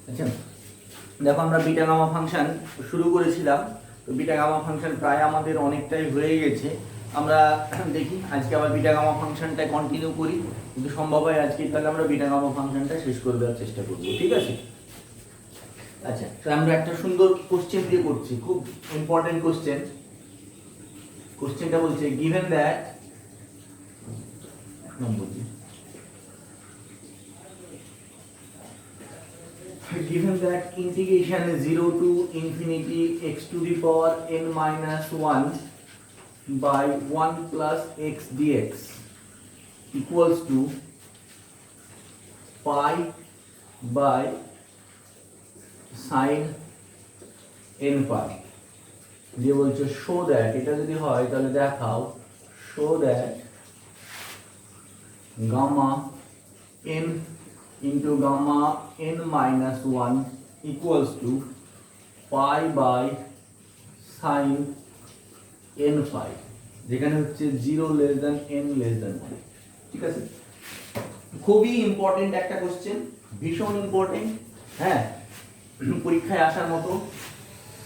আচ্ছা, দেখো আমরা বিটা গামা ফাংশন শুরু করেছিলাম, তো বিটা গামা ফাংশন প্রায় আমাদের অনেকটাই হয়ে গেছে। আমরা দেখি আজকে আবার বিটা গামা ফাংশনটা কন্টিনিউ করি, কিন্তু সম্ভব হয় আজকে তাহলে আমরা বিটা গামা ফাংশনটা শেষ করে দেওয়ার চেষ্টা করব, ঠিক আছে? আচ্ছা, তো আমরা একটা সুন্দর কোশ্চেন দিয়ে করছি, খুব ইম্পর্টেন্ট কোশ্চেন। কোশ্চেনটা বলছে given that number given that integration is 0 to infinity x to the power n minus 1 by 1 plus x dx equals to pi by sin n pi, দিয়ে বলছে show that, এটা যদি হয় তাহলে দেখাও show that gamma n into gamma n minus 1 equals to pi by sin n phi, যেখানে হচ্ছে 0 less than n less than 1, ঠিক আছে? খুবই ইম্পর্টেন্ট একটা কোশ্চেন, ভীষণ ইম্পর্টেন্ট, হ্যাঁ, পরীক্ষায় আসার মতো।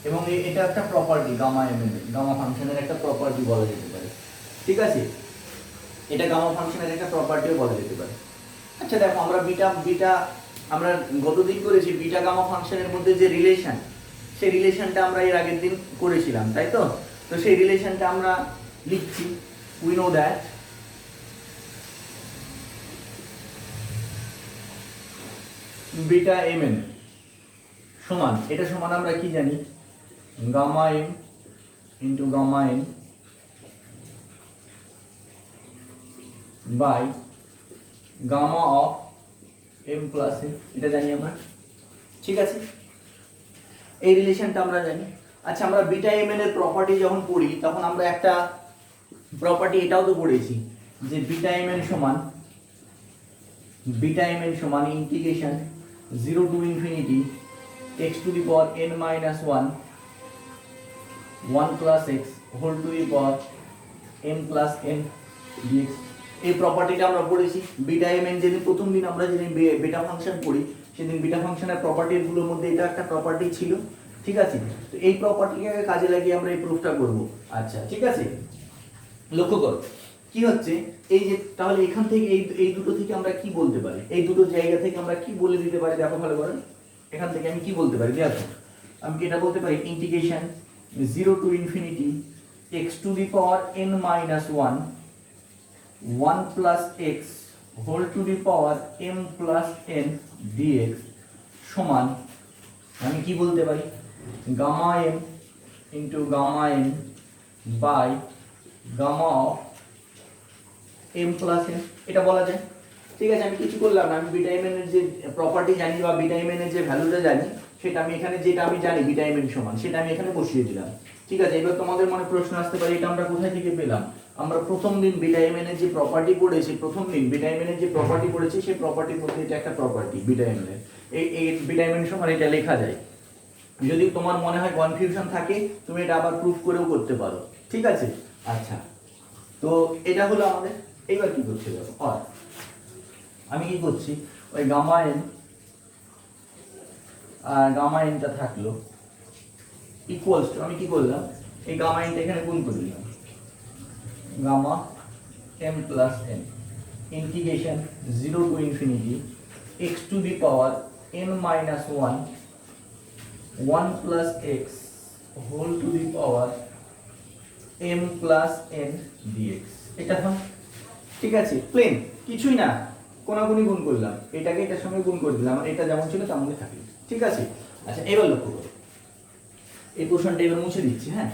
এবং এটা একটা প্রপার্টি গামা এম এর, গামা ফাংশনের একটা প্রপার্টি বলা যেতে পারে, ঠিক আছে? এটা গামা ফাংশনের একটা প্রপার্টিও বলা যেতে পারে। আচ্ছা দেখো, আমরা আমরা গতদিন করেছি বিটা গামা ফাংশনের মধ্যে যে রিলেশন, সেই রিলেশনটা আমরা এর আগের দিন করেছিলাম, তাই তো? তো সেই রিলেশনটা আমরা লিখছি। We know that beta M N সমান, এটা সমান আমরা কি জানি, gamma M into gamma N by gamma of M plus N, এটা জানি আমরা, ঠিক আছে? এই রিলেশনটা আমরা জানি। আচ্ছা, আমরা বিটা এম এন এর প্রপার্টি যখন পড়ি তখন আমরা একটা প্রপার্টি এটাও তো পড়েছি যে বিটা এম এন সমান integration 0 to infinity x to the power n minus 1 1 plus x whole to the power n plus n dx। এই প্রপার্টিটা আমরা পড়েছি বিটা এম এন, যেদিন প্রথম দিন আমরা যেদিন বিটা ফাংশন পড়ি সেদিন বিটা ফাংশনের প্রপার্টিগুলোর মধ্যে এটা একটা প্রপার্টি ছিল, ঠিক আছে? তো এই প্রপার্টিটাকে কাজে লাগিয়ে আমরা এই প্রুফটা করব। আচ্ছা, ঠিক আছে, লক্ষ্য করো কি হচ্ছে, এই যে তাহলে এখান থেকে এই দুটো থেকে আমরা কি বলতে পারি, এই দুটো জায়গা থেকে আমরা কি বলে দিতে পারি, দেখো ভালো করে। এখান থেকে আমি কি বলতে পারি, দেখো আমি কি এটা বলতে পারি, integration 0 to infinity x to the power n minus 1 1 plus x whole to the power m plus n dx সমান, আমি কি বলতে পারি, gamma m into gamma n by gamma of m plus n, এটা বলা যায়, ঠিক আছে? আমি কিছু করলাম না, আমি বিটা এম এর যে প্রপার্টি জানি বা বিটা এম এর যে ভ্যালুটা জানি সেটা আমি এখানে, যেটা আমি জানি বিটা এম সমান, সেটা আমি এখানে বসিয়ে দিলাম, ঠিক আছে? এবার তোমাদের মনে প্রশ্ন আসতে পারে এটা আমরা কোথায় থেকে পেলাম। আমরা প্রথম দিন বিটা এম এর যে প্রপার্টি পড়েছি, প্রথম দিন বিটা এম এর যে প্রপার্টি পড়েছি সেই প্রপার্টির মধ্যে এটা একটা প্রপার্টি বিটা এম এর, এই বিটা এম সমান এটা লেখা যায়। যদি তোমার মনে হয় কনফিউশন থাকে তুমি এটা আবার প্রুফ করেও করতে পারো, ঠিক আছে? আচ্ছা, তো এটা হলো আমাদের। এইবার কি করতে যাবো, আমি কি করছি, ওই গামা এন আর গামা এনটা থাকলো ইকুয়ালস টু, আমি কি করলাম, এই গামা এনটা এখানে গুণ করে দিলাম, gamma M plus N integration 0 to infinity x to the power n minus 1 1 plus x whole to the power m plus n dx, এটা হয়, ঠিক আছে? প্লেন, কিছুই না, কোনাগুনি গুণ করলাম, এটাকে এটার সঙ্গে গুণ করে দিলাম, এটা যেমন ছিল তেমনই থাকলো, ঠিক আছে? আচ্ছা, এবার লক্ষ্য করো এই পোর্শনটা এবার মুছে দিচ্ছি, হ্যাঁ।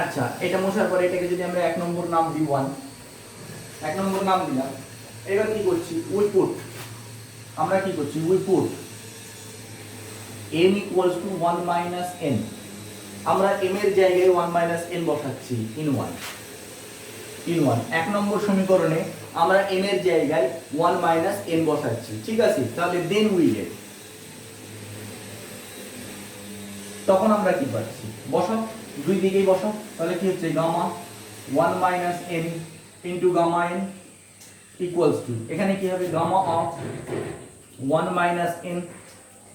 আচ্ছা, এটা মোছার পরে এটাকে যদি আমরা 1 নম্বর নাম দিই 1, 1 নম্বর নাম দিলাম। এবার কি করছি, আমরা কি করছি, we put m equals to 1 minus n, আমরা m এর জায়গায় 1 minus n বসাচ্ছি in 1 1 নম্বর সমীকরণে আমরা m এর জায়গায় 1 minus n বসাচ্ছি, ঠিক আছে? তাহলে then we get, তখন আমরা কি পাচ্ছি, বসাও দুই দিকেই বসাও, তাহলে কি হচ্ছে gamma 1 minus n into gamma n equals to, এখানে কি হবে gamma of 1 minus n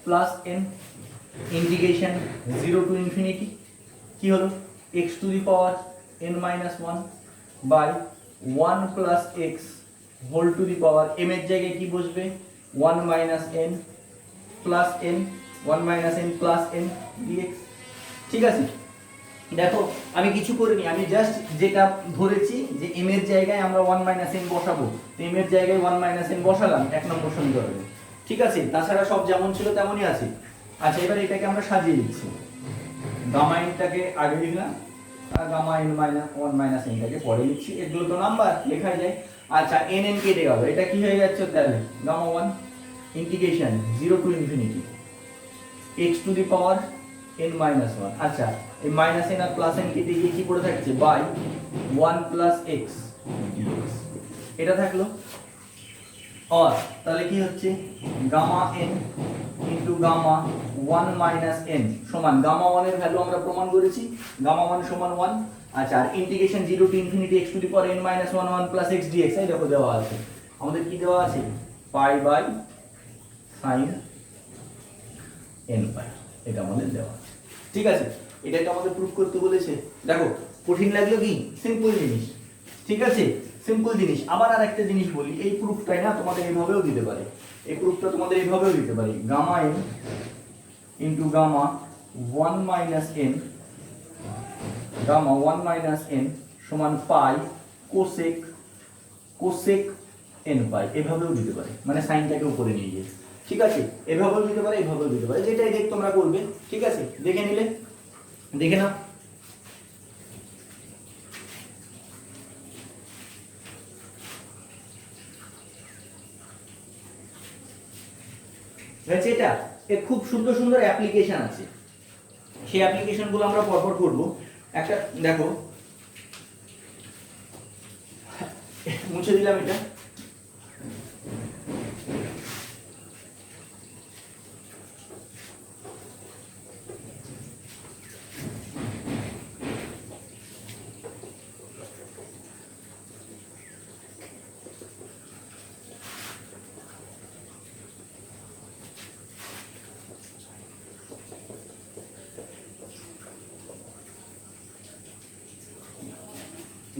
plus n integration 0 to infinity কি হলো x to the power n minus 1 by 1 plus x whole to the power m এর জায়গায় কি বসবে 1 minus n plus n 1 minus n plus n dx। ঠিক আছে, দেখো আমি কিছু করিনি, আমি জাস্ট যেটা ধরেছি যে m এর জায়গায় আমরা 1 মাইনাস n বসাবো, তো m এর জায়গায় 1 মাইনাস n বসালাম এক নম্বর সমীকরণে। ঠিক আছে, তাছাড়া সব যেমন ছিল তেমনই আছে। আচ্ছা, এবার এটাকে আমরা সাজিয়ে দিচ্ছি, গামা এনটাকে আগে লিখলাম আর গামা n মাইনাস 1 মাইনাস nটাকে পরে লিখছি, এগুলো তো নাম্বার লেখা যায়। আচ্ছা, n n কেটে গেল, এটা কি হয়ে যাচ্ছে তাহলে gamma 1 integration 0 to infinity x to the power n minus 1। আচ্ছা, এই মাইনাস n আর প্লাস n কেটে গিয়ে কি পড়ে থাকছে বাই 1 প্লাস x dx, এটা থাকলো। আর তাহলে কি হচ্ছে gamma n into gamma 1 minus n সমান গামা 1 এর ভ্যালু আমরা প্রমাণ করেছি, গামা 1 সমান 1। আচ্ছা, আর integration 0 to infinity x to the power n minus 1 1 plus x dx, এই দেখো দেওয়া আছে আমাদের, কি দেওয়া আছে পাই বাই sin n পাই, এটা আমাদের দেওয়া আছে। ঠিক আছে, এটাকে আমাদের প্রুফ করতে বলেছে। দেখো কঠিন লাগলো কি, সিম্পল জিনিস। ঠিক আছে, সিম্পল জিনিস। আবার আর একটা জিনিস বলি, এই প্রুফটাই না তোমাদের এইভাবেও দিতে পারে, এই প্রুফটা তোমাদের এইভাবেও দিতে পারে, gamma n into gamma 1 minus n, gamma 1 minus n সমান pi cosec cosec n pi, এভাবেও দিতে পারে, মানে সাইনটাকে উপরে নিয়ে গিয়ে। ঠিক আছে, এভাবেও দিতে পারে, এভাবেও দিতে পারে, যেটাই দেখ তোমরা করবে। ঠিক আছে, দেখে নিলে, দেখে নাও। এটা এর খুব সুন্দর সুন্দর অ্যাপ্লিকেশন আছে, সেই অ্যাপ্লিকেশনগুলো আমরা পরপর করব। একটা দেখো, মুছে দিলাম এটা।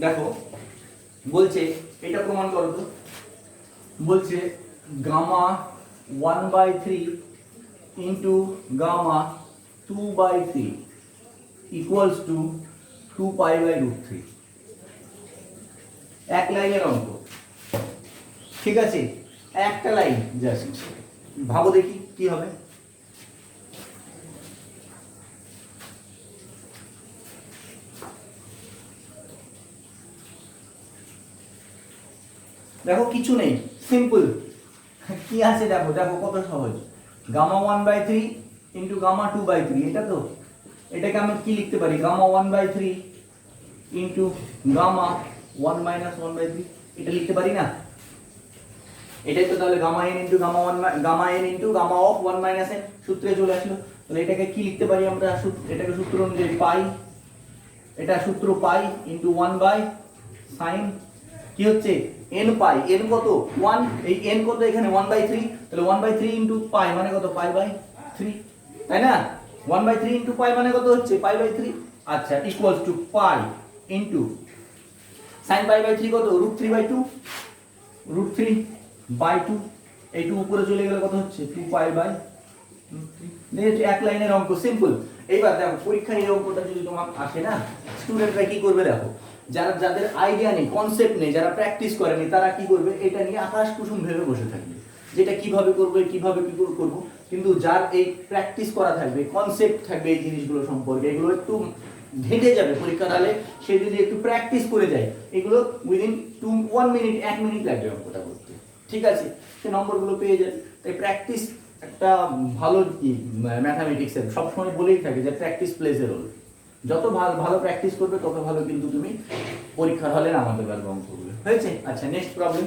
দেখো বলছে এটা প্রমাণ করো তো, বলছে gamma 1/3 into gamma 2/3 equals to 2π/√3, এক লাইনের অঙ্ক। ঠিক আছে, একটা লাইন জাস্ট, ভাবো দেখি কি হবে। দেখো কিছু নেই, সিম্পল কি আছে দেখো, দেখো কত সহজ, গামা 1/3 ইন্টু গামা 2/3, এটা তো, এটাকে আমি কি লিখতে পারি গামা 1/3 ইন্টু গামা 1 মাইনাস 1/3, এটা লিখতে পারি না? এটাই তো তাহলে গামা n ইন্টু গামা 1 গামা n into gamma of 1 minus n সূত্রে চলে আসলো। তাহলে এটাকে কি লিখতে পারি আমরা, এটাকে সূত্র অনুযায়ী পাই, এটা সূত্র পাই ইন্টু 1 বাই সাইন কি হচ্ছে n পাই, n কত 1, এই n কত এখানে 1/3, তাহলে 1/3 ইনটু পাই মানে কত π/3, তাই না? 1/3 ইনটু পাই মানে কত হচ্ছে π/3। আচ্ছা, ইকুয়ালস টু পাই ইনটু sin π/3 কত √3/2, √3/2, এই 2 উপরে চলে গেলে কত হচ্ছে 2π/3। দেখো এক লাইনের অঙ্ক, সিম্পল। এইবার দেখো পরীক্ষার এই অঙ্কটা যদি তোমার আসে না, স্টুডেন্টরা কি করবে দেখো, যারা যাদের আইডিয়া নেই, কনসেপ্ট নেই, যারা প্র্যাকটিস করেনি, তারা কি করবে এটা নিয়ে আকাশ কুসুম ভেবে বসে থাকবে, যেটা কিভাবে করবে কিভাবে কি করব। কিন্তু যার এই প্র্যাকটিস করা থাকবে, কনসেপ্ট থাকবে এই জিনিসগুলো সম্পর্কে, এগুলো একটু ঘেঁটে যাবে পরীক্ষার হলে, সে যদি একটু প্র্যাকটিস করে যায়, এগুলো উইদিন 1 মিনিট 1 মিনিট লাগবে অঙ্কটা করতে। ঠিক আছে, সে নম্বরগুলো পেয়ে যাবে। তাই প্র্যাকটিস একটা ভালো ম্যাথামেটিক্সের সবসময় বলেই থাকে যে প্র্যাকটিস প্লেজ এ রোল। যত ভালো প্র্যাকটিস করবে তত ভালো কিন্তু তুমি পরীক্ষার হলে নামাতে পারবে অঙ্কগুলো। হয়েছে? আচ্ছা, নেক্সট প্রবলেম।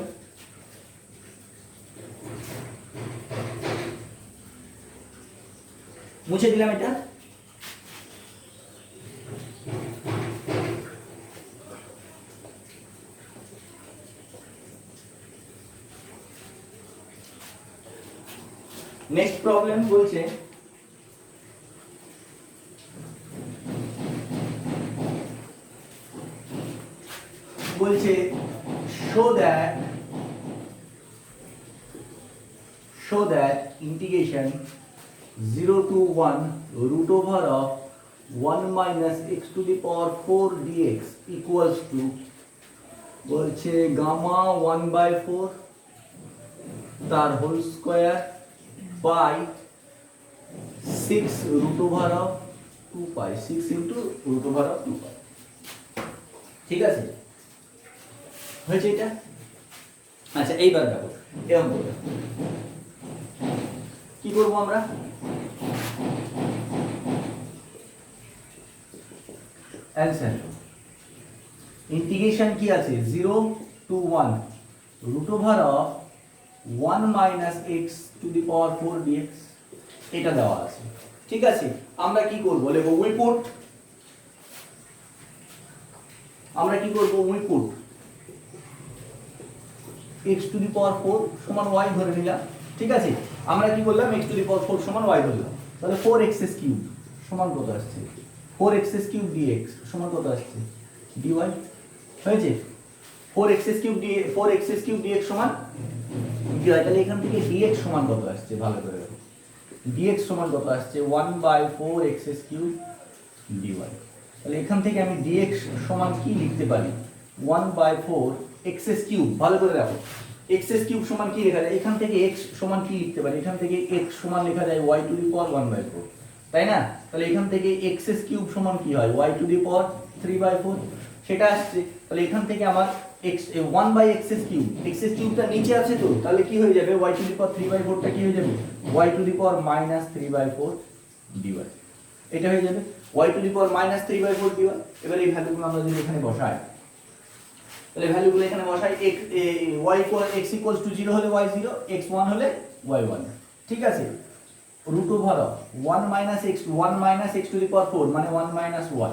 মুছে দিলাম এটা। নেক্সট প্রবলেম বলছে show that integration 0 to 1 root over of 1 minus x to the power 4 dx equals to বলছে gamma 1 by 4 তার whole square by 6 root over of 2 pi 6 into root over of 2 pi ঠিক আছে হয়েছে এটা আচ্ছা এইবার দেখো এরকম করব কি করব আমরা অ্যানসার ইন্টিগ্রেশন কি আছে 0 to 1 root over of 1 minus x to the power 4 dx এটা দেওয়া আছে ঠিক আছে আমরা কি করব লিখব we put x to the power 4 সমান y ধরে নিলাম ঠিক আছে আমরা কি বললাম x to the power 4 সমান y ধরলাম তাহলে 4x cube সমান কত আসছে 4x cube dx সমান কত আসছে dy হয়েছে 4x cube dx সমান dy তাহলে এখান থেকে dx সমান কত আসছে ভালো করে দেখো dx সমান কত আসছে 1/4x cube dy তাহলে এখান থেকে আমি dx সমান কি লিখতে পারি 1/4 x cube ভালো করে দেখো x cube সমান কি লেখা যায় এখান থেকে x সমান কি লিখতে পারি এখান থেকে x সমান লেখা যায় y to the power 1/4 তাই না তাহলে এখান থেকে x cube সমান কি হয় y to the power 3/4 সেটা আসছে তাহলে এখান থেকে আমার x 1/x cube টা নিচে আছে তো তাহলে কি হয়ে যাবে y to the power 3/4 টা কি হয়ে যাবে y to the power -3/4 dy এটা হয়ে যাবে y to the power -3/4 dy এবার এই ভ্যালুগুলো আমরা যদি এখানে বসাই তাহলে ভ্যালুগুলো এখানে বসাই x x equals to 0 হলে y 0 x 1 হলে y 1 ঠিক আছে root over of 1 minus x to the power 4 মানে 1 minus y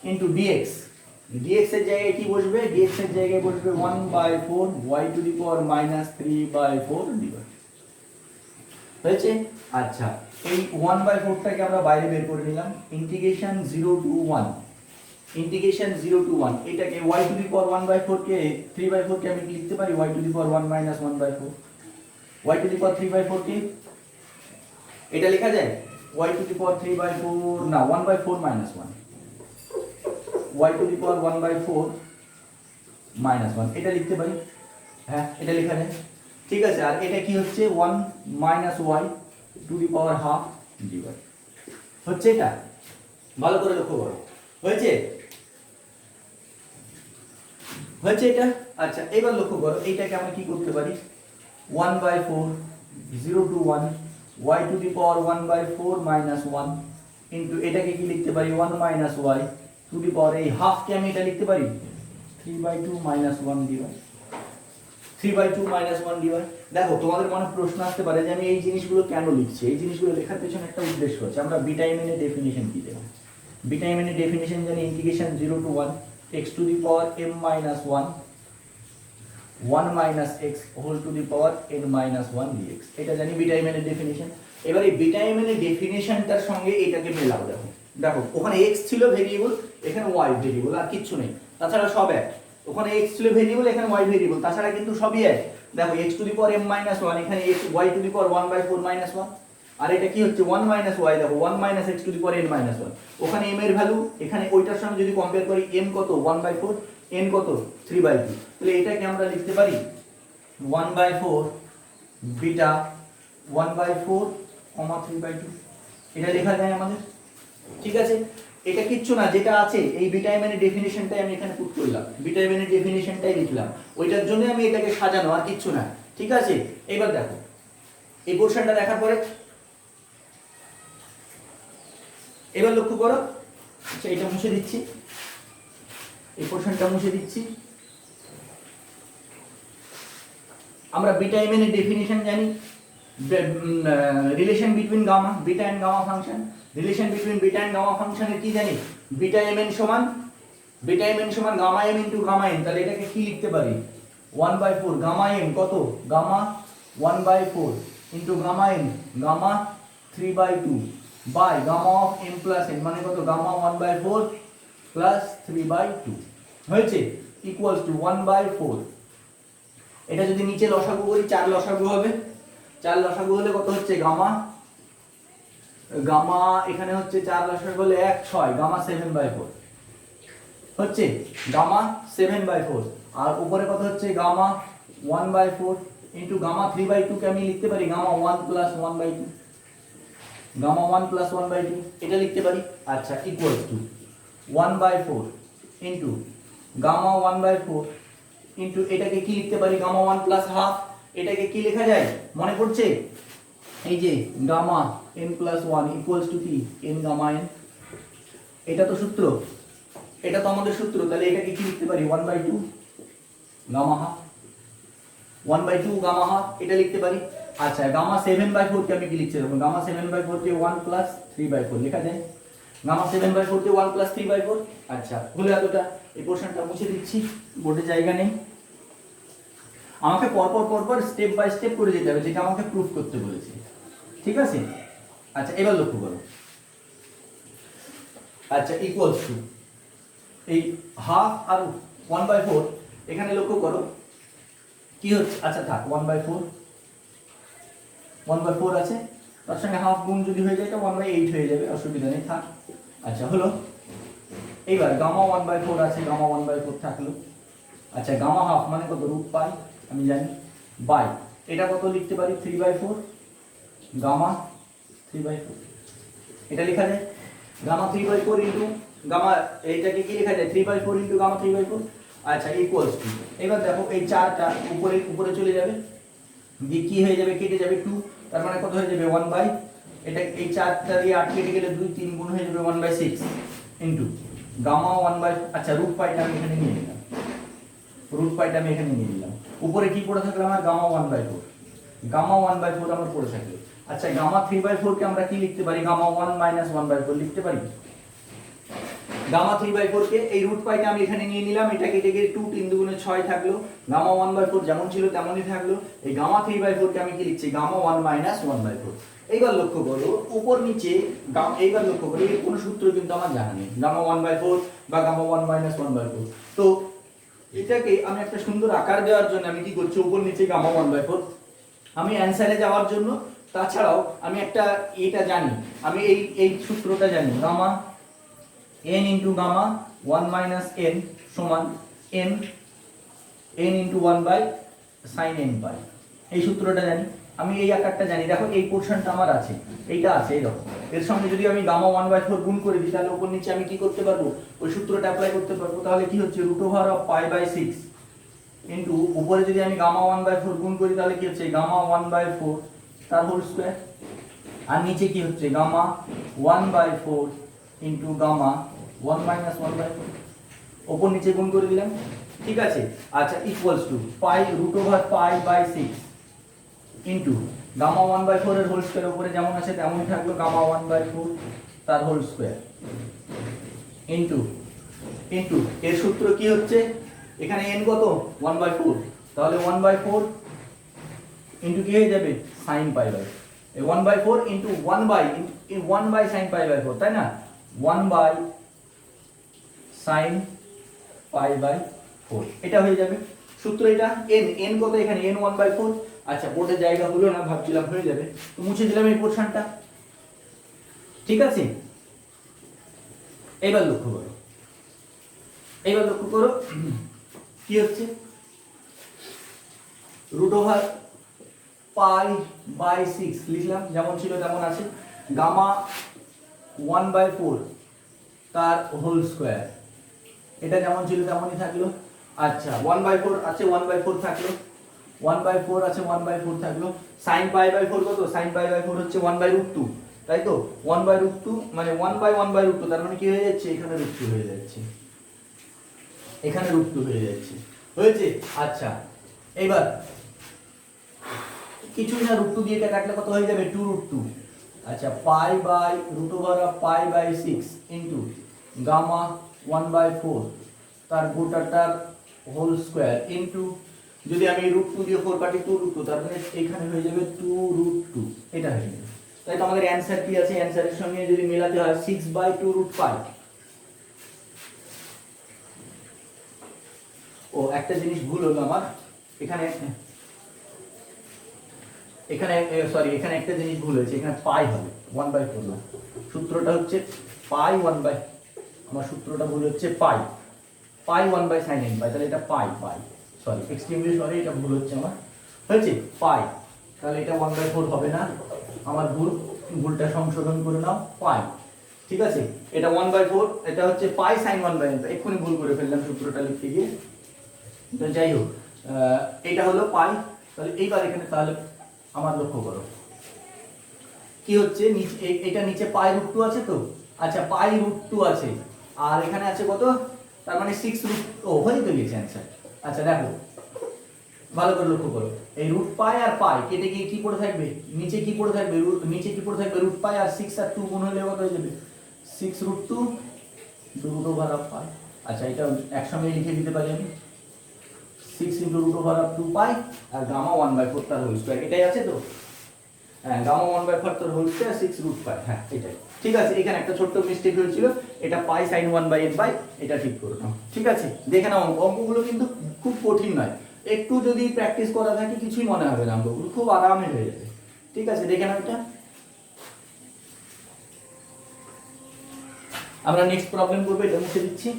into dx dx এর জায়গায় কি বসবে dx এর জায়গায় বসবে 1/4 y to the power -3/4 dy হয়েছে আচ্ছা এই 1/4 টাকে আমরা বাইরে বের করে নিলাম ইন্টিগ্রেশন 0 to 1 এটাকে y to the power 1/4 কে 3/4 কে আমি লিখতে পারি y to the power 1 minus 1/4 y to the power 3/4 কে এটা লেখা যায় y to the power 3/4 না 1/4 minus 1 y to the power 1/4 minus 1 এটা লিখতে পারি হ্যাঁ এটা লেখা যায় ঠিক আছে আর এটা কি হচ্ছে 1 minus y to the power half dy হচ্ছে এটা ভালো করে লক্ষ্য করো হয়েছে এটা আচ্ছা এবার লক্ষ্য করো এইটাকে আমরা কি করতে পারি 1/4 0 to 1 y to the power 1/4 minus 1 into এটাকে কি লিখতে পারি 1 minus y to the power এই হাফ কে আমি এটা লিখতে পারি 3/2 minus 1 dy 3/2 minus 1 dy দেখো তোমাদের মনে প্রশ্ন আসতে পারে যে আমি এই জিনিসগুলো কেন লিখছি এই জিনিসগুলো লেখার পেছনে একটা উদ্দেশ্য আছে আমরা বিটা m এর ডেফিনিশন কি দেব বিটা m এর ডেফিনিশন জানি integration 0 to 1 x to the power m minus 1 1 minus x whole to the power n minus 1 dx এটা জানি বিটা m এর ডেফিনিশন এবার এই বিটা m এর ডেফিনিশনটার সঙ্গে এটাকে মেলাও দেখো ওখানে x ছিল ভেরিয়েবল এখানে y ভেরিয়েবল আর কিছু নেই তাছাড়া সব এক ওখানে x ছিল ভেরিয়েবল এখানে y ভেরিয়েবল তাছাড়া কিন্তু সবই এক দেখো x to the power m minus 1 এখানে y to the power 1/4 minus 1 আর এটা কি হচ্ছে 1 minus y দেখো 1 minus x to the power n minus 1 ওখানে m এর ভ্যালু এখানে ওইটার সঙ্গে যদি কম্পেয়ার করি m কত 1/4 n কত 3/2 তাহলে এটাকে আমরা লিখতে পারি 1/4 বিটা 1/4 3/2 এটা লেখা যায় আমাদের ঠিক আছে এটা কিচ্ছু না যেটা আছে এই বিটা m এর ডেফিনিশনটাই আমি এখানে পুট করলাম বিটা m এর ডেফিনিশনটাই লিখলাম ওইটার জন্য আমি এটাকে সাজানো আর কিচ্ছু না ঠিক আছে এবার দেখো এই পোরশনটা দেখার পরে এবার লক্ষ্য করো আচ্ছা এটা মুছে দিচ্ছি এই পোরশনটা মুছে দিচ্ছি আমরা বিটা m এর ডেফিনিশন জানি relation between gamma beta and gamma function relation between beta and gamma ফাংশনের কি জানি বিটা mn সমান gamma m into gamma n তাহলে এটাকে কি লিখতে পারি 1/4 গামা m কত gamma 1/4 into gamma N, gamma 3/2 by gamma of N plus N মানে কত গামা 1/4 প্লাস 3/2 হয়েছে ইকুয়ালস টু 1/4। এটা যদি নিচে লসাগু করি 4 লসাগু হবে, 4 লসাগু হলে কত হচ্ছে গামা, গামা এখানে হচ্ছে 4 লসাগু হলে 1 6 গামা 7/4 হচ্ছে গামা 7/4 আর উপরে কত হচ্ছে গামা 1/4 ইন্টু গামা 3/2 কে আমি লিখতে পারি গামা 1 প্লাস 1/2, গামা 1 প্লাস 1/2 এটা লিখতে পারি। আচ্ছা equals to 1/4 into gamma 1/4 into এটাকে কি লিখতে পারি গামা 1 প্লাস হাফ, এটাকে কি লেখা যায় মনে পড়ছে এই যে gamma n plus 1 equals to কি n গামা n, এটা তো সূত্র, এটা তো আমাদের সূত্র, তাহলে এটাকে কি লিখতে পারি 1/2 গামা হাফ, 1/2 গামা হাফ এটা লিখতে পারি। আচ্ছা গামা 7/4 কে আমি কি লিখছি দেখুন গামা 7/4 কে 1 প্লাস 3/4 লেখা যায়, গামা 7/4 কে 1 প্লাস 3/4। আচ্ছা হলো এতটা, এই পোরশনটা মুছে দিচ্ছি, বোর্ডে জায়গা নেই। আমাকে পরপর স্টেপ বাই স্টেপ করে যেতে হবে যেটা আমাকে প্রুফ করতে বলেছে, ঠিক আছে। আচ্ছা এবার লক্ষ্য করো, আচ্ছা ইকুয়ালস টু এই হাফ আর 1/4 এখানে লক্ষ্য করো কি হচ্ছে, আচ্ছা থাক 1/4 আছে তার সঙ্গে হাফ গুণ যদি হয়ে যায় তো 1/8 হয়ে যাবে, অসুবিধা নেই থাক। আচ্ছা হলো এইবার গামা 1/4 আছে, গামা 1/4 থাকলো। আচ্ছা গামা হাফ মানে কত রুট পাই আমি জানি, বাই এটা কত লিখতে পারি 3/4 গামা 3/4 এটা লেখা যায় গামা 3/4 ইন্টু গামা এইটাকে কি লেখা যায় 3/4 ইন্টু গামা 3/4। আচ্ছা ইকুয়ালস টু এবার দেখো এই 4টা উপরে চলে যাবে দিয়ে কি হয়ে যাবে কেটে যাবে 2, তার মানে কত হয়ে যাবে 1 বাই এটা এই 4টা দিয়ে 8 কেটে গেলে 2 3 গুণ হয়ে যাবে 1/6 ইন্টু গামা 1 বাই আচ্ছা রুট পাইটা আমি এখানে নিয়ে নিলাম, রুট পাইটা আমি এখানে নিয়ে নিলাম, উপরে কি পড়ে থাকলো আমার গামা 1/4, গামা 1/4 আমার পড়ে থাকলো। আচ্ছা গামা 3/4 কে আমরা কি লিখতে পারি গামা 1 মাইনাস 1/4 লিখতে পারি, গামা 3/4 কে এই রুট পাইটা আমি এখানে নিয়ে নিলাম, এটা কেটে গিয়ে 2 3 দুগুণে 6 থাকলো, গামা 1/4 যেমন ছিল তেমনই থাকলো, এই গামা 3/4 কে আমি কি লিখছি গামা 1 মাইনাস 1/4। এইবার লক্ষ্য করো উপর নিচে এইবার লক্ষ্য করো এর কোনো সূত্র কিন্তু আমার জানা নেই গামা 1/4 বা গামা 1 মাইনাস 1/4, তো এটাকে আমি একটা সুন্দর আকার দেওয়ার জন্য আমি কি করছি উপর নিচে গামা 1/4 আমি অ্যানসারে যাওয়ার জন্য, তাছাড়াও আমি একটা এটা জানি, আমি এই সূত্রটা জানি gamma n into gamma 1 minus n সমান n into 1 by sin n pi, এই সূত্রটা জানি, আমি এই আকারটা জানি। দেখো এই পোরশনটা আমার আছে, এইটা আছে এই দেখো, এর সঙ্গে যদি আমি গামা 1/4 গুণ করে দিই তাহলে উপর নিচে আমি কি করতে পারবো ওই সূত্রটা অ্যাপ্লাই করতে পারবো, তাহলে কি হচ্ছে √π/6 ইনটু উপরে যদি আমি গামা 1/4 গুণ করি তাহলে কি হচ্ছে গামা 1/4 তার হোল স্কয়ার, আর নিচে কি হচ্ছে গামা 1/4 ইনটু গামা 1 মাইনাস 1/4 উপর নিচে গুণ করে দিলাম, ঠিক আছে। আচ্ছা ইকুয়ালস টু √π/6 ইনটু গামা 1/4 এর হোল স্কয়ার উপরে যেমন আছে তেমনই থাকলো গামা 1/4 তার হোল স্কয়ার ইনটু এর সূত্র কি হচ্ছে এখানে n কত 1/4, তাহলে 1/4 ইনটু কি হয়ে যাবে sin π/4, এই 1/4 ইনটু 1 বাই sin π/4 তাই না, 1 বাই sin π/4 এটা হয়ে যাবে সূত্র, এটা n কত এখানে n 1/4। আচ্ছা বোর্ডে জায়গা হলো না ভাবছিলাম হয়ে যাবে, তো মুছে দিলাম এই পোরশনটা, ঠিক আছে। এবার লক্ষ্য করো কি হচ্ছে √π/6 লিখলাম যেমন ছিল তেমন আছে, গামা 1/4 তার হোল স্কয়ার এটা যেমন ছিল তেমনই থাকলো। আচ্ছা 1/4 আছে 1/4 থাকলো, 1/4 আছে 1/4 থাকলো, sin π/4 কত sin π/4 হচ্ছে 1/√2 তাই তো, 1/√2 মানে 1/1/√2 তার মানে কি হয়ে যাচ্ছে এখানে √2 হয়ে যাচ্ছে, এখানে √2 হয়ে যাচ্ছে হয়েছে। আচ্ছা এবার কিছু না √2 দিয়ে কাটলে কত হয়ে যাবে 2√2। আচ্ছা π/√π/6 ইনটু গামা 1/4 তার গোটাটার হোল স্কয়ার ইনটু যদি আমি √2 দিয়ে 4 কাটি 2√2, তার মানে এখানে হয়ে যাবে 2√2, এটা হয়ে যাবে। তাই তো আমাদের অ্যানসার কি আছে, অ্যানসারের সঙ্গে যদি মেলাতে হয় 6/2√5। ও একটা জিনিস ভুল হলো আমার, এখানে সরি এখানে একটা জিনিস ভুল হয়েছে, এখানে পাই হবে 1/4 না, সূত্রটা হচ্ছে পাই 1/, আমার সূত্রটা ভুল হচ্ছে পাই 1/sin n পাই, তাহলে এটা পাই সরি এক্সট্রিমলি সরি, এটা ভুল হচ্ছে আমার, হয়েছে পাই, তাহলে এটা 1/4 হবে না, আমার ভুলটা সংশোধন করে নাও, পাই, ঠিক আছে, এটা 1/4, এটা হচ্ছে পাই sin 1/n, এক্ষুনি ভুল করে ফেললাম সূত্রটা লিখতে গিয়ে, তো যাই হোক এটা হলো পাই। তাহলে এইবার এখানে তাহলে আমার লক্ষ্য করো কি হচ্ছে, এটা নিচে পাই√2 আছে তো, আচ্ছা পাই√2 আছে, আর এখানে আছে কত, তার মানে 6 ও হয়ে তো গেছে অ্যানসার। আচ্ছা দেখো ভালো করে লক্ষ্য করো, এই √পাই আর পাই কেটে গিয়ে কি পড়ে থাকবে, নিচে কি পড়ে থাকবে, নিচে কি পড়ে থাকবে, √পাই আর 6 আর 2 গুণ হলে কত হয়ে যাবে, 6√2 2√পাই। আচ্ছা এটা একসঙ্গে লিখে দিতে পারি আমি, 6 × √2 আর গামা 1/4 তার হোল স্কয়ার, এটাই আছে তো, হ্যাঁ গামা 1/4 তার হোল স্কয়ার 6√পাই, হ্যাঁ এটাই ঠিক আছে। এখানে একটা ছোট্ট মিস্টেক হয়েছিল, এটা পাই sin 1/n বাই, এটা ঠিক করে নাও, ঠিক আছে। দেখে নাও অঙ্কগুলো কিন্তু খুব কঠিন নয়, একটু যদি প্র্যাকটিস করা থাকে কিছুই মনে হবে না, অঙ্কগুলো খুব আরামে হয়ে যাবে, ঠিক আছে। দেখে নাও এটা, আমরা নেক্সট প্রবলেম করবো, এটা মুছে দিচ্ছি।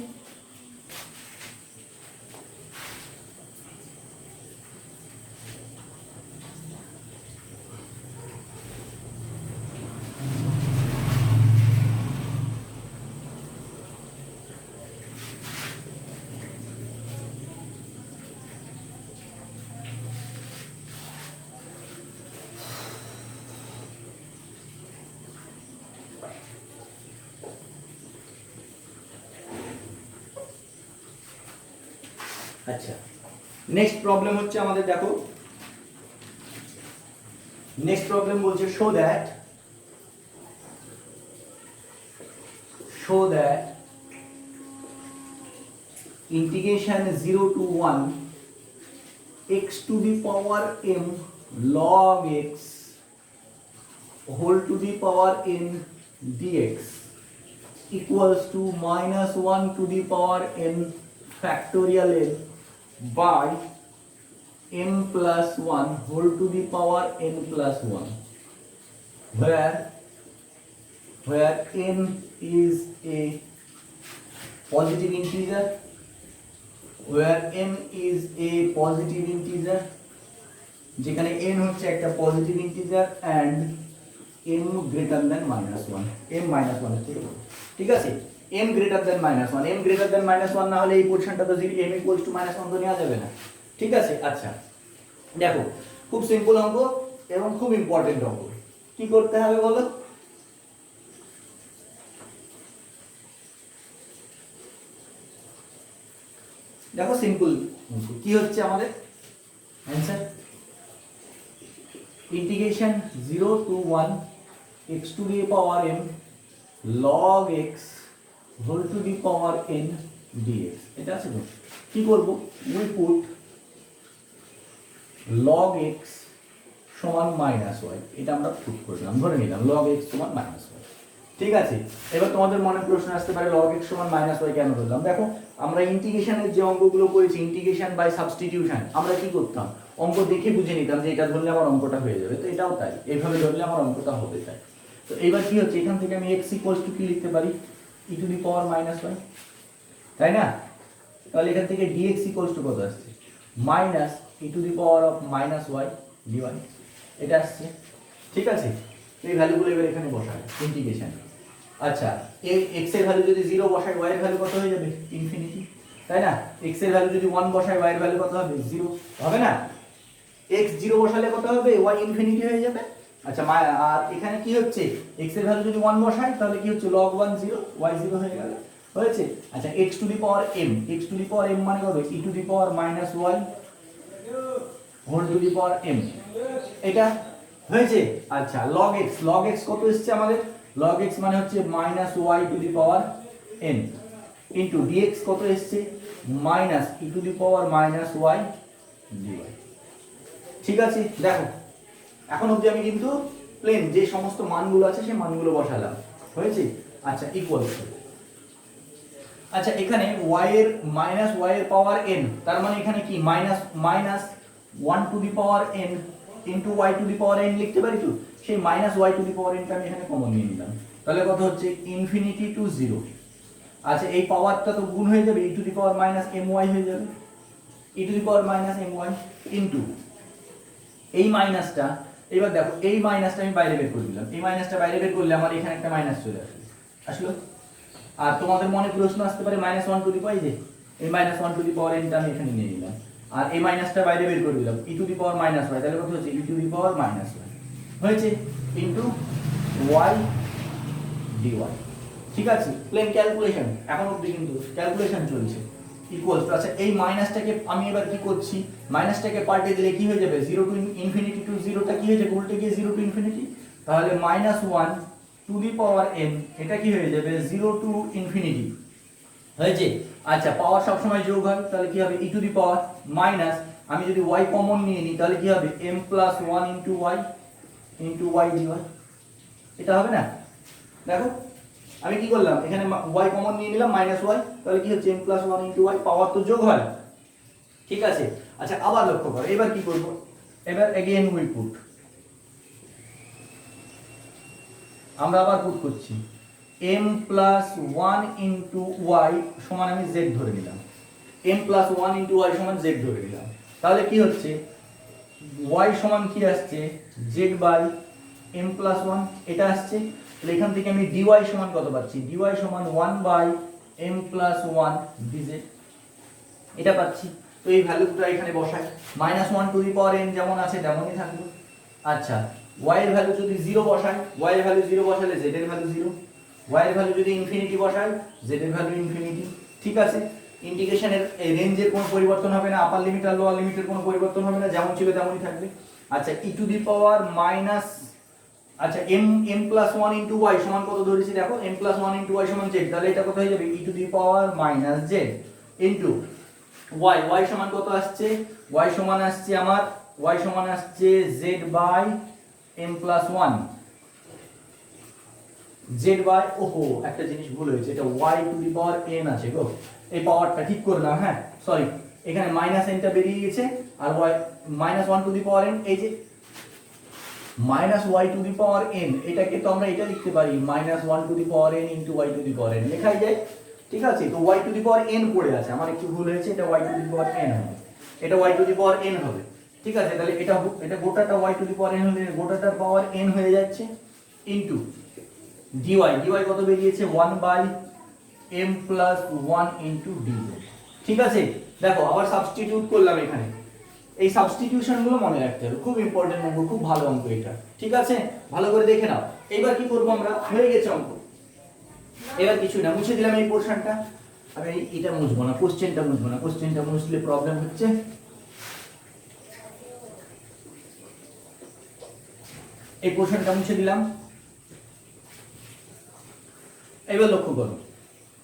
আচ্ছা নেক্সট প্রবলেম হচ্ছে আমাদের, দেখো নেক্সট প্রবলেম বলছে show that integration 0 to 1 x to the power m log x whole to the power n dx equals to -1 to the power n factorial n by m plus 1 whole to the power n plus 1, where n is a positive integer, যেখানে n হচ্ছে একটা positive integer and m greater than -1, m -1 হচ্ছে, ঠিক আছে, m greater than -1, m greater than -1 না হলে এই পোরশনটা তো 0, m equals to -1 তো নেওয়া যাবে না, ঠিক আছে। আচ্ছা দেখো খুব সিম্পল অঙ্ক এবং খুব ইম্পর্টেন্ট অঙ্ক, কি করতে হবে বলো, দেখো সিম্পল কি হচ্ছে আমাদের answer, integration 0 to 1 x to the power m log x whole to the power n dx, এটা আছে তো, কি করব, we put log x সমান -y, এটা আমরা পুট করলাম, ধরে নিলাম log x সমান -y, ঠিক আছে। এবার তোমাদের মনে প্রশ্ন আসতে পারে log x সমান -y কেন ধরলাম, দেখো আমরা ইন্টিগ্রেশনের যে অঙ্কগুলো করেছি, ইন্টিগ্রেশন বাই সাবস্টিটিউশন, আমরা কি করতাম, অঙ্ক দেখে বুঝে নিতাম যে এটা ধরলে আমার অঙ্কটা হয়ে যাবে, তো এটাও তাই, এইভাবে ধরলে আমার অঙ্কটা হবে তাই। তো এইবার কি হচ্ছে, এখান থেকে আমি x কি লিখতে পারি, e to the power -y, তাই না, তাহলে এখান থেকে dx কত আসছে, -e to the power of -y dy, এটা আসছে, ঠিক আছে। এই ভ্যালুগুলো এবার এখানে বসাই ইন্টিগ্রেশন, আচ্ছা এই x এর ভ্যালু যদি 0 বসাই y এর ভ্যালু কত হয়ে যাবে, ইনফিনিটি, তাই না, x এর ভ্যালু যদি 1 বসাই y এর ভ্যালু কত হবে, 0 হবে না, x 0 বসালে কত হবে, y ইনফিনিটি হয়ে যাবে। আচ্ছা আর এখানে কি হচ্ছে, x এর ভ্যালু যদি 1 বসাই তাহলে কি হচ্ছে, log 1 0 y 0 হয়ে গেল, হয়েছে। আচ্ছা x to the power m মানে কত, e to the power -y whole to the power m, এটা হয়েছে। আচ্ছা log x কত এসেছে আমাদের, log x মানে হচ্ছে -y to the power n into dx কত এসেছে, -e to the power -y dy। ঠিক আছে, দেখো এখন অবধি আমি কিন্তু প্লেন যে সমস্ত মানগুলো আছে সেই মানগুলো বসালাম, হয়েছে। আচ্ছা ইকুয়াল, আচ্ছা এখানে y এর মাইনাস y এর পাওয়ার n, তার মানে এখানে কি minus minus 1 to the power n into y to the power n লিখতে পারি তো, সেই minus y to the power n টা আমি এখানে কমন নিয়ে নিলাম, তাহলে কত হচ্ছে ইনফিনিটি টু 0। আচ্ছা এই পাওয়ারটা তো গুণ হয়ে যাবে, e to the power minus my হয়ে যাবে, e to the power minus my into এই মাইনাসটা, এবার দেখো এই মাইনাসটা আমি বাইরে বের করে দিলাম, এই মাইনাসটা বাইরে বের করলে আমার এখানে একটা মাইনাস চলে আসলো। আর তোমাদের মনে প্রশ্ন আসতে পারে মাইনাস 1 টু দি পাওয়ার, যে এই minus 1 to the power n টা আমি এখানে নিয়ে নিলাম, আর এই মাইনাসটা বাইরে বের করে দিলাম, e to the power minus y, তাহলে কত হচ্ছে e to the power minus y হয়েছে ইনটু y dy। ঠিক আছে, প্লেন ক্যালকুলেশন এখন অবধি কিন্তু ক্যালকুলেশন চলছে। ইকুয়ালস, আচ্ছা এই মাইনাসটাকে আমি এবার কি করছি, মাইনাসটাকে পাল্টে দিলে কি হয়ে যাবে 0 টু ইনফিনিটি টু 0 টা কি হয়ে যাবে উল্টে গিয়ে 0 টু ইনফিনিটি, তাহলে minus 1 to the power n এটা কি হয়ে যাবে 0 টু ইনফিনিটি হয়েছে। আচ্ছা পাওয়ার সব সময় যোগ হয়, তাহলে কি হবে e to the power minus, আমি যদি y কমন নিয়ে নিই তাহলে কি হবে m plus 1 into y dy, এটা হবে না। দেখো আমি কি করলাম, এখানে y কমন নিয়ে নিলাম মাইনাস y, তাহলে কি হচ্ছে m প্লাস 1 ইনটু y, পাওয়ার তো যোগ হয়, ঠিক আছে। আচ্ছা আবার লক্ষ্য করো, এবার কি করব, এবার अगेन উই পুট, আমরা আবার পুট করছি m প্লাস 1 ইনটু y সমান আমি z ধরে নিলাম, m প্লাস 1 ইনটু y সমান z ধরে নিলাম, তাহলে কি হচ্ছে y সমান কি আসছে z বাই m প্লাস 1 এটা আসছে, তাহলে এখান থেকে আমি dy সমান কত পাচ্ছি, dy সমান 1 বাই m প্লাস 1 dz এটা পাচ্ছি। তো এই ভ্যালুটা এখানে বসাই, minus 1 to the power n যেমন আছে তেমনই থাকলো। আচ্ছা y এর ভ্যালু যদি 0 বসাই, y এর ভ্যালু 0 বসালে z এর ভ্যালু 0, y এর ভ্যালু যদি ইনফিনিটি বসাই z এর ভ্যালু ইনফিনিটি। ঠিক আছে, ইন্টিগ্রেশনের এই রেঞ্জের কোনো পরিবর্তন হবে না, আপার লিমিট আর লোয়ার লিমিটের কোনো পরিবর্তন হবে না, যেমন ছিল তেমনই থাকবে। আচ্ছা e to the power minus, আচ্ছা m প্লাস 1 ইনটু y সমান কত ধরেছি দেখো, m প্লাস 1 ইনটু y সমান z, তাহলে এটা কত হয়ে যাবে e to the power minus z into y সমান কত আসছে, y সমান আসছে আমার y সমান আসছে z by m plus 1, z by, ওহো একটা জিনিস ভুল হয়েছে, এটা y to the power n আছে গো, এই পাওয়ারটা ঠিক করলাম, হ্যাঁ সরি এখানে মাইনাস n টা বেরিয়ে গেছে, আর y minus 1 to the power n, এই যে minus y to the power n, এটাকে তো আমরা এটা লিখতে পারি minus 1 to the power n into y to the power n লেখাই যায়। ঠিক আছে, তো y to the power n পড়ে আছে, আমার একটু ভুল হয়েছে, এটা y to the power n হবে, এটা y to the power n হবে। ঠিক আছে, তাহলে এটা গোটাটা y to the power n হলে গোটাটার পাওয়ার n হয়ে যাচ্ছে ইনটু dy, dy কত বেরিয়েছে 1 by m plus 1 into dz। ঠিক আছে, দেখো আবার সাবস্টিটিউট করলাম এখানে, এই সাবস্টিটিউশন গুলো মনে রাখতে হবে, খুব ইম্পর্টেন্ট অঙ্ক, খুব ভালো অঙ্ক এটা। ঠিক আছে, ভালো করে দেখে নাও। এবার কি করব আমরা, হয়ে গেছে অঙ্ক, এবার কিছু না, মুছে দিলাম এই পোরশনটা, আমি এটা মুছবো না, কোশ্চেনটা মুছবো না, কোশ্চেনটা মুছলে প্রবলেম হচ্ছে। এই পোরশনটা মুছে দিলাম, এবার লক্ষ্য করো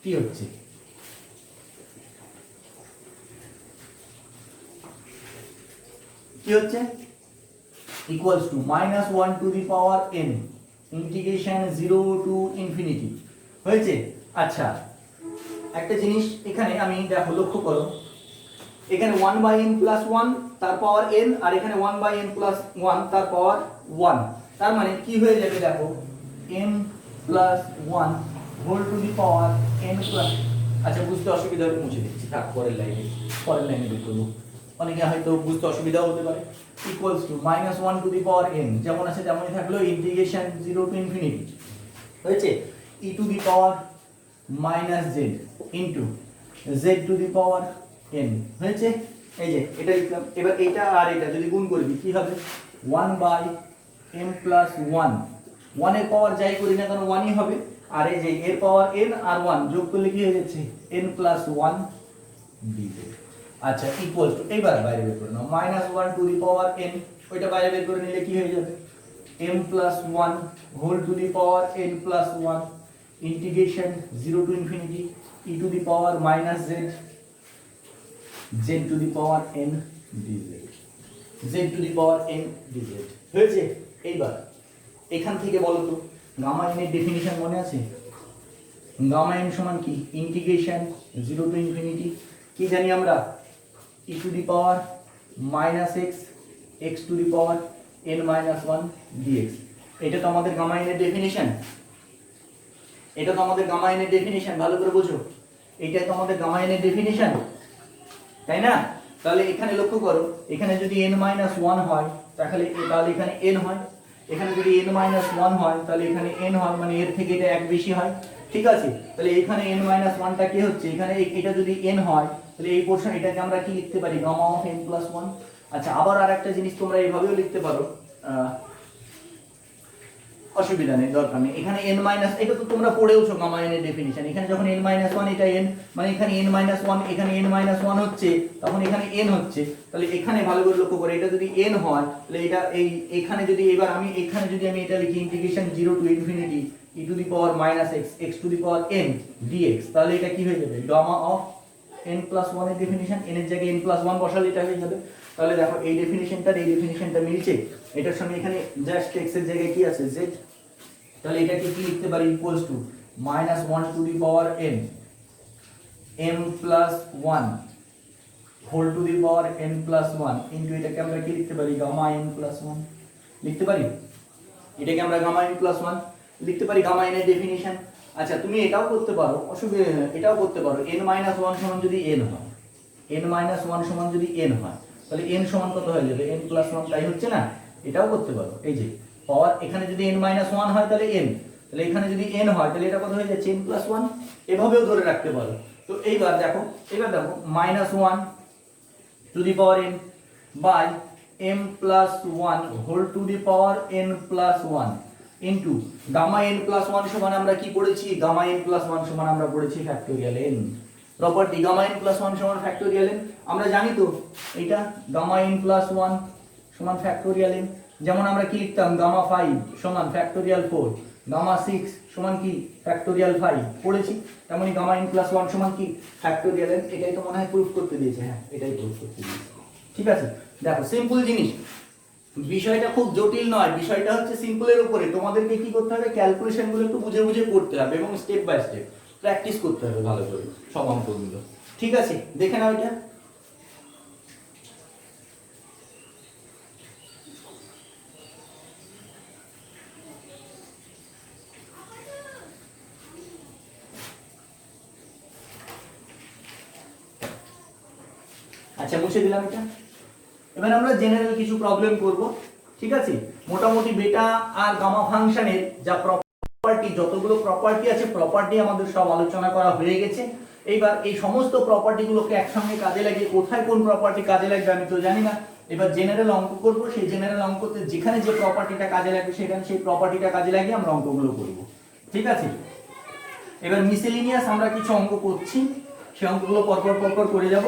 কি হচ্ছে, কি হচ্ছে equals to minus 1 to the power n integration 0 to infinity হয়েছে। আচ্ছা একটা জিনিস এখানে আমি দেখো লক্ষ্য করো, এখানে 1 বাই n প্লাস 1 তার পাওয়ার n, আর এখানে 1 বাই n প্লাস 1 তার পাওয়ার 1, তার মানে কি হয়ে যাবে দেখো n plus 1 whole to the power n plus, আচ্ছা বুঝতে অসুবিধা হলে মুছে দিচ্ছি, থাক পরের লাইনে বের করবো, অনেকে হয়তো বুঝতে অসুবিধা হতে পারে। Equals to minus 1 to the power n যেমন আছে তেমনই থাকলো, ইন্টিগ্রেশন 0 টু ইনফিনিটি হয়েছে e to the power minus z into z to the power n হয়েছে। এই যে এটা লিখলাম, এবার এটা আর এটা যদি গুণ করবি কি হবে 1 বাই m প্লাস 1, 1 এর পাওয়ার যাই করি না কারণ 1ই হবে, আর এই যে এর পাওয়ার n আর 1 যোগ করলে কি হয়ে যাচ্ছে n প্লাস 1 dz। আচ্ছা ইকুয়ালস টু, এইবার বাইরে বের করে নাও, minus 1 to the power n, ওইটা বাইরে বের করে নিলে কি হয়ে যাবে m plus 1 whole to the power n plus 1 integration 0 to infinity e to the power minus z, z to the power n D Z, Z to the power N D Z হয়েছে। এইবার এখান থেকে বলো তো গামা এন এর definition মনে আছে? Gamma N সমান কি? ইন্টিগ্রেশন 0 টু ইনফিনিটি কি জানি আমরা? E to the power minus x x to the power n minus 1 dx. এটা তো আমাদের গামা এন এর ডেফিনিশন, এটা তো আমাদের গামা এন এর ডেফিনিশন, ভালো করে বোঝো। এইটা তো আমাদের গামা এন এর ডেফিনিশন, তাই না? তাহলে এখানে লক্ষ্য করো, এখানে যদি n মাইনাস 1 হয় তাহলে এখানে n হয়, এখানে যদি n মাইনাস 1 হয় তাহলে এখানে n হয়, মানে এর থেকে এটা এক বেশি হয়, ঠিক আছে? তাহলে এখানে n মাইনাস 1 টা কি হচ্ছে? এখানে এটা যদি n হয় তাহলে এই পোরশন এটাকে আমরা কি লিখতে পারি? Gamma of n plus 1। আচ্ছা, আবার আরেকটা জিনিস তোমরা এইভাবেও লিখতে পারো, অসুবিধা নেই, দরকার নেই। এখানে n মাইনাস, এটা তো তোমরা পড়েওছো গামা n এর ডেফিনিশন। এখানে যখন n মাইনাস 1 এটা n, মানে এখানে n মাইনাস 1, এখানে n মাইনাস 1 হচ্ছে, তখন এখানে n হচ্ছে। তাহলে এখানে ভালো করে লক্ষ্য করে, এটা যদি n হয় তাহলে এটা এখানে যদি এবার আমি এখানে যদি আমি এটা লিখি integration 0 to infinity e to the power minus x x to the power n dx, তাহলে এটা কি হয়ে যাবে? গামা অফ n প্লাস 1 এর ডেফিনিশন। n এর জায়গায় n প্লাস 1 বসালে এটা হয়ে যাবে। তাহলে দেখো এই ডেফিনিশনটা মিলছে, এটার সঙ্গে এখানে জাস্ট x এর জায়গায় কি আছে? z। তাহলে এটাকে কি লিখতে পারি? Equals to minus 1 to the power n m plus 1 whole to the power n plus 1 into এটাকে আমরা কি লিখতে পারি? গামা n প্লাস 1 লিখতে পারি। এটাকে আমরা গামা n প্লাস 1 লিখতে পারি, গামা n এর ডেফিনিশন। আচ্ছা, তুমি এটাও করতে পারো, অসুবিধা এটাও করতে পারো, n মাইনাস 1 সমান যদি n হয়, n মাইনাস 1 সমান যদি n হয় তাহলে n সমান কত হয়ে যাবে? n প্লাস 1, তাই হচ্ছে না? এটাও করতে পারো। এই যে পাওয়ার এখানে যদি n মাইনাস 1 হয় তাহলে n, তাহলে এখানে যদি n হয় তাহলে এটা কত হয়ে যাচ্ছে? n প্লাস 1, এভাবেও ধরে রাখতে পারো। তো এইবার দেখো minus 1 to the power n by m plus 1 whole to the power n plus 1 into gamma n plus 1 সমান আমরা কি পড়েছি? গামা n প্লাস 1 সমান আমরা পড়েছি factorial n property. Gamma n plus 1 সমান ফ্যাক্টোরিয়াল n আমরা জানি তো, এটা গামা n প্লাস 1 সমান ফ্যাক্টোরিয়াল n। যেমন আমরা কি লিখতাম? গামা 5 সমান ফ্যাক্টোরিয়াল 4, গামা 6 সমান কি? ফ্যাক্টোরিয়াল 5 পড়েছি। তেমনি গামা n প্লাস 1 সমান কি? Factorial n। এটাই তো মনে হয় প্রুফ করতে দিয়েছে, হ্যাঁ এটাই প্রুফ করতে দিয়েছে, ঠিক আছে? দেখো সিম্পল জিনিস, বিষয়টা খুব জটিল নয়, বিষয়টা হচ্ছে সিম্পলের উপরে। তোমাদেরকে কি করতে হবে? ক্যালকুলেশনগুলো একটু বুঝে বুঝে করতে হবে এবং স্টেপ বাই স্টেপ প্র্যাকটিস করতে হবে ভালো করে সব অঙ্কগুলো, ঠিক আছে? দেখে নাও এটা। আচ্ছা, মুছে দিলাম এটা। এবার আমরা জেনারেল কিছু প্রবলেম করব, ঠিক আছে? মোটামুটি বেটা আর গামা ফাংশনের যা প্রপার্টি, যতগুলো প্রপার্টি আছে, প্রপার্টি আমাদের সব আলোচনা করা হয়ে গেছে। এইবার এই সমস্ত প্রপার্টিগুলোকে একসঙ্গে কাজে লাগিয়ে কোথায় কোন প্রপার্টি কাজে লাগবে আমি তো জানি না। এবার জেনারেল অঙ্ক করব, সেই জেনারেল অঙ্কতে যেখানে যে প্রপার্টিটা কাজে লাগবে সেখানে সেই প্রপার্টিটা কাজে লাগিয়ে আমরা অঙ্কগুলো করব, ঠিক আছে? এবার মিসেলিনিয়াস আমরা কিছু অঙ্ক করছি, সেই অঙ্কগুলো পরপর করে যাব,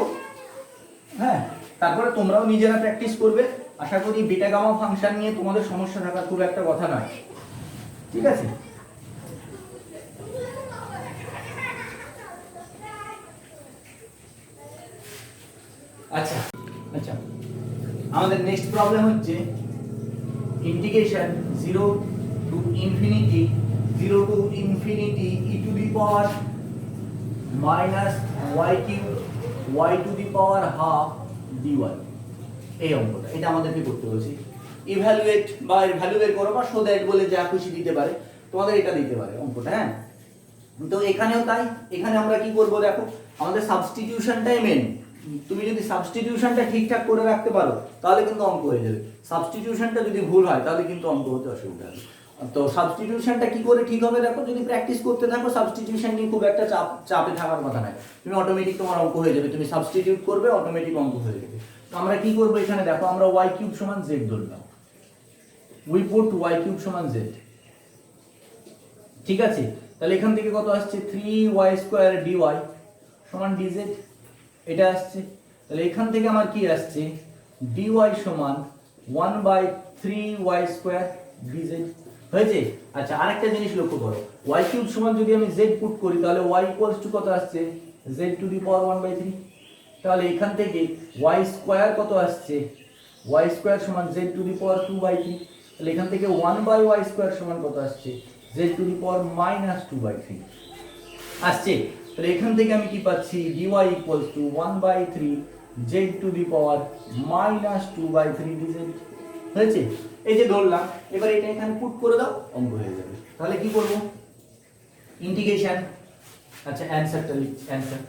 হ্যাঁ? তারপরে তোমরাও নিজেরা প্র্যাকটিস করবে। আশা করি বিটা গামা ফাংশন নিয়ে তোমাদের সমস্যা থাকার খুব একটা কথা নয়, ঠিক আছে? আচ্ছা আচ্ছা, আমাদের নেক্সট প্রবলেম হচ্ছে integration 0 to infinity E to the power minus y cube y to the power half dy। এই অঙ্কটা এটা আমাদেরকে করতে বলছি। ইভ্যালুয়েট বা এর ভ্যালু বের করো বা শো দ্যাট বলে যা খুশি দিতে পারে, তোমাদের এটা দিতে পারে অঙ্কটা, হ্যাঁ? তো এখানেও তাই। এখানে আমরা কি করব? দেখো আমাদের সাবস্টিটিউশনটাই মেন। তুমি যদি সাবস্টিটিউশনটা ঠিকঠাক করে রাখতে পারো তাহলে কিন্তু অঙ্ক হয়ে যাবে। সাবস্টিটিউশনটা যদি ভুল হয় তাহলে কিন্তু অঙ্ক হতে অসুবিধা হবে। তো সাবস্টিটিউশনটা কি করে ঠিক হবে? দেখো যদি প্র্যাকটিস করতে থাকো, সাবস্টিটিউশন নিয়ে খুব একটা চাপে থাকার কথা নাই, তুমি অটোমেটিক তোমার অঙ্ক হয়ে যাবে। তুমি সাবস্টিটিউট করবে, অটোমেটিক অঙ্ক হয়ে যাবে। তো আমরা কি করব? এখানে দেখো আমরা y কিউব সমান z ধরলাম, উই পুট y কিউব সমান z, ঠিক আছে? তাহলে এখান থেকে কত আসছে? 3y স্কয়ার dy সমান dz, এটা আসছে। তাহলে এখান থেকে আমার কি আসছে? dy সমান 1/3y স্কয়ার dz হয়েছে। আচ্ছা, আরেকটা জিনিস লক্ষ্য করো, y কিউব সমান যদি আমি z পুট করি তাহলে y ইকুয়ালস টু কত আসছে? z টু দি পাওয়ার 1/3, তাহলে এখান থেকে y স্কয়ার কত আসছে, y স্কয়ার সমান z টু দি পাওয়ার 2/3। তাহলে এখান থেকে 1/y স্কয়ার সমান কত আসছে, z টু দি পাওয়ার -2/3 আসছে। তাহলে এখান থেকে আমি কি পাচ্ছি, dy equals to 1/3 z to the power -2/3 dz হয়েছে। এই যে ধরলাম, এবার এটা এখানে পুট করে দাও, অঙ্ক হয়ে যাবে। তাহলে কি করব, ইন্টিগ্রেশন, আচ্ছা অ্যানসারটা লিখছি, অ্যানসার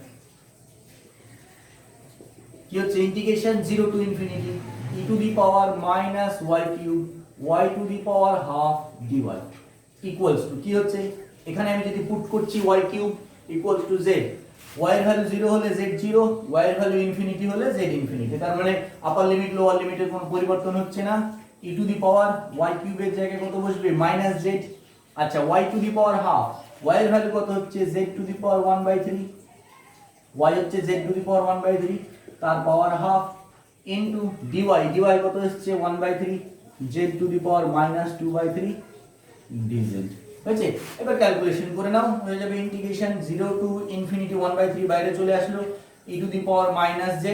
কি হচ্ছে, integration 0 to infinity e to the power -y cube y to the power half dy equals to কি হচ্ছে, এখানে আমি যদি পুট করছি y cube equals to z, y এর ভ্যালু 0 হলে z 0, y এর ভ্যালু ইনফিনিটি হলে z ইনফিনিটি। তার মানে আপার লিমিট লোয়ার লিমিটের কোনো পরিবর্তন হচ্ছে না। e to the power y কিউবের জায়গায় কত বসবে, -z। আচ্ছা y to the power half, y এর ভ্যালু কত হচ্ছে, z to the power 1/3, y হচ্ছে z টু দি পাওয়ার 1/3 তার power half into dy, dy কত হচ্ছে 1/3 z to the power -2/3 dz হয়েছে। এবার ক্যালকুলেশন করে নাও, হয়ে যাবে ইন্টিগ্রেশন 0 টু ইনফিনিটি 1/3 বাইরে চলে আসলো e to the power -z।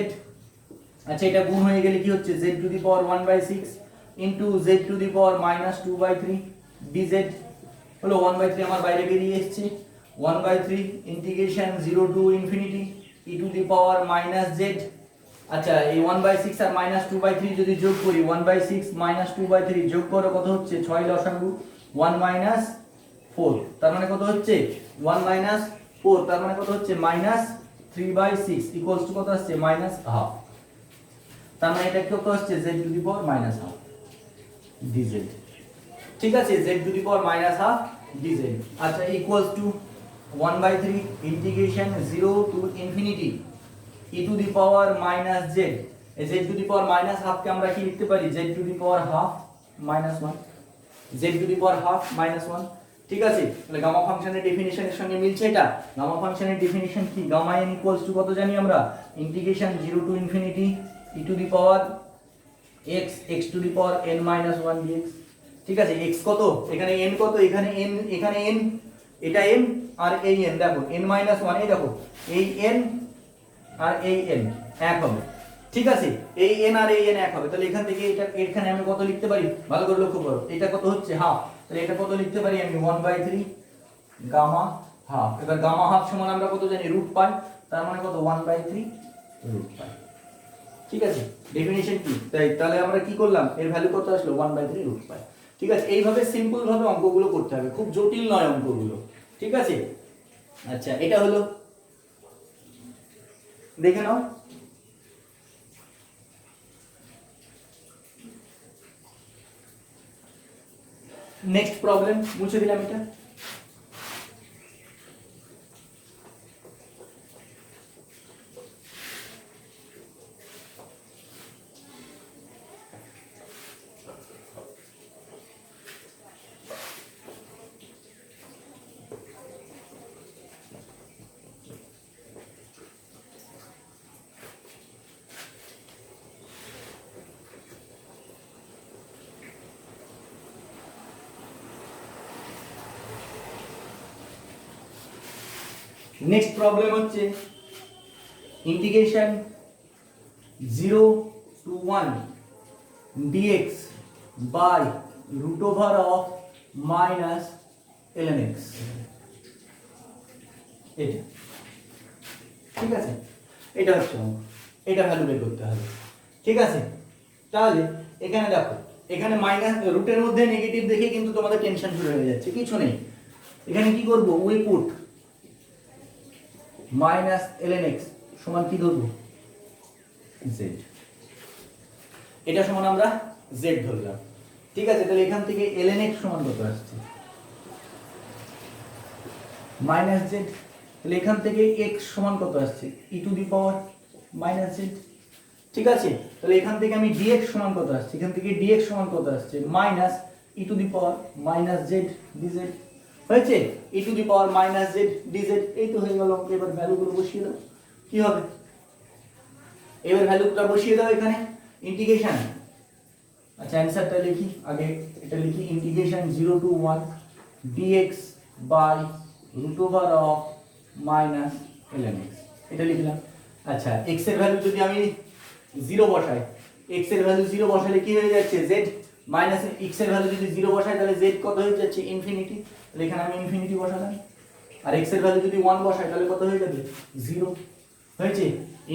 আচ্ছা এটা গুণ হয়ে গেলে কি হচ্ছে, z to the power 1/6 into z to the power -2/3 dz হলো 1/3 আমার বাইরে বেরিয়ে এসেছে। 1/3 integration 0 to infinity e to the power -z। আচ্ছা এই 1/6 আর -2/3 যদি যোগ করি, 1/6 -2/3 যোগ করো কত হচ্ছে, 6 লসাগু 1 4, তার মানে কত হচ্ছে 1 4, তার মানে কত হচ্ছে -3/6 ইকুয়ালস টু কত আসছে, -1/2। তার মানে এটা কত আসছে, z to the power -1/2 dz। ঠিক আছে, z to the power -1/2 dz। আচ্ছা equals two 1/3 integration 0 to infinity e to the power -z, এই z টু দি পাওয়ার -1/2 কে আমরা কি লিখতে পারি, z to the power half -1, z to the power half -1। ঠিক আছে, তাহলে গামা ফাংশনের ডেফিনিশনের সঙ্গে মিলছে এটা। গামা ফাংশনের ডেফিনিশন কি, গামা n ইকুয়ালস টু কত জানি আমরা, integration 0 to infinity e to the power x to the power n-1 dx। ঠিক আছে, x কত, এখানে n কত, এখানে n, এখানে n, এটা n আর এই n, দেখো n-1, এই দেখো এই n আর এই n এক হবে। ঠিক আছে, এই n আর এই n এক হবে। তাহলে এখান থেকে এটা, এখানে আমি কত লিখতে পারি, ভালো করে লক্ষ্য করো, এটা কত হচ্ছে হাফ, তাহলে এটা কত লিখতে পারি আমি 1/3 গামা হাফ। এবার গামা হাফ সমান আমরা কত জানি, রুট পাই, তার মানে কত 1/3 রুট পাই। ঠিক আছে, ডেফিনিশন কি, তাহলে আমরা কি করলাম, এর ভ্যালু কত আসলো 1/3 রুট পাই। ঠিক আছে, এইভাবে সিম্পল ভাবে অঙ্কগুলো করতে হবে, খুব জটিল নয় অঙ্কগুলো। ঠিক আছে, আচ্ছা এটা হলো, দেখে নাও। নেক্সট প্রবলেম, মুছে দিলাম এটা। নেক্সট প্রবলেম হচ্ছে integration 0 to 1 dx by root over of -ln x। এটা ঠিক আছে, এটা হচ্ছে অঙ্ক, এটা ভ্যালু বের করতে হবে। ঠিক আছে, তাহলে এখানে দেখো, এখানে মাইনাস রুটের মধ্যে নেগেটিভ দেখে কিন্তু তোমাদের টেনশন শুরু হয়ে যাচ্ছে, কিছু নেই। এখানে কি করব, উই পুট -ln x সমান কি ধরবো, z। এটা সমান আমরা z ধরলাম। ঠিক আছে, তাহলে এখান থেকে ln x সমান কত আসছে, -z। তাহলে এখান থেকে x সমান কত আসছে, e to the power -z। ঠিক আছে, তাহলে এখান থেকে আমি dx সমান কত আসছে, এখান থেকে dx সমান কত আসছে, -e to the power -z dz হয়েছে, e to the power -z dz। এই তো হয়ে গেল। এবার ভ্যালুগুলো বসিয়ে দাও, কি হবে, এবার ভ্যালুটা বসিয়ে দাও এখানে, ইন্টিগ্রেশন। আচ্ছা অ্যানসারটা লিখি আগে, এটা লিখি integration 0 to 1 dx by root over of -ln x, এটা লিখলাম। আচ্ছা x এর ভ্যালু যদি আমি 0 বসাই, x এর ভ্যালু 0 বসালে কি হয়ে যাচ্ছে z মাইনাস x এর ভ্যালু যদি 0 বসাই তাহলে z কত হয়ে যাচ্ছে ইনফিনিটি, তাহলে এখানে আমি ইনফিনিটি বসালাম। আর x এর ভ্যালু যদি 1 বসাই তাহলে কত হয়ে যাবে 0 হয়েছে,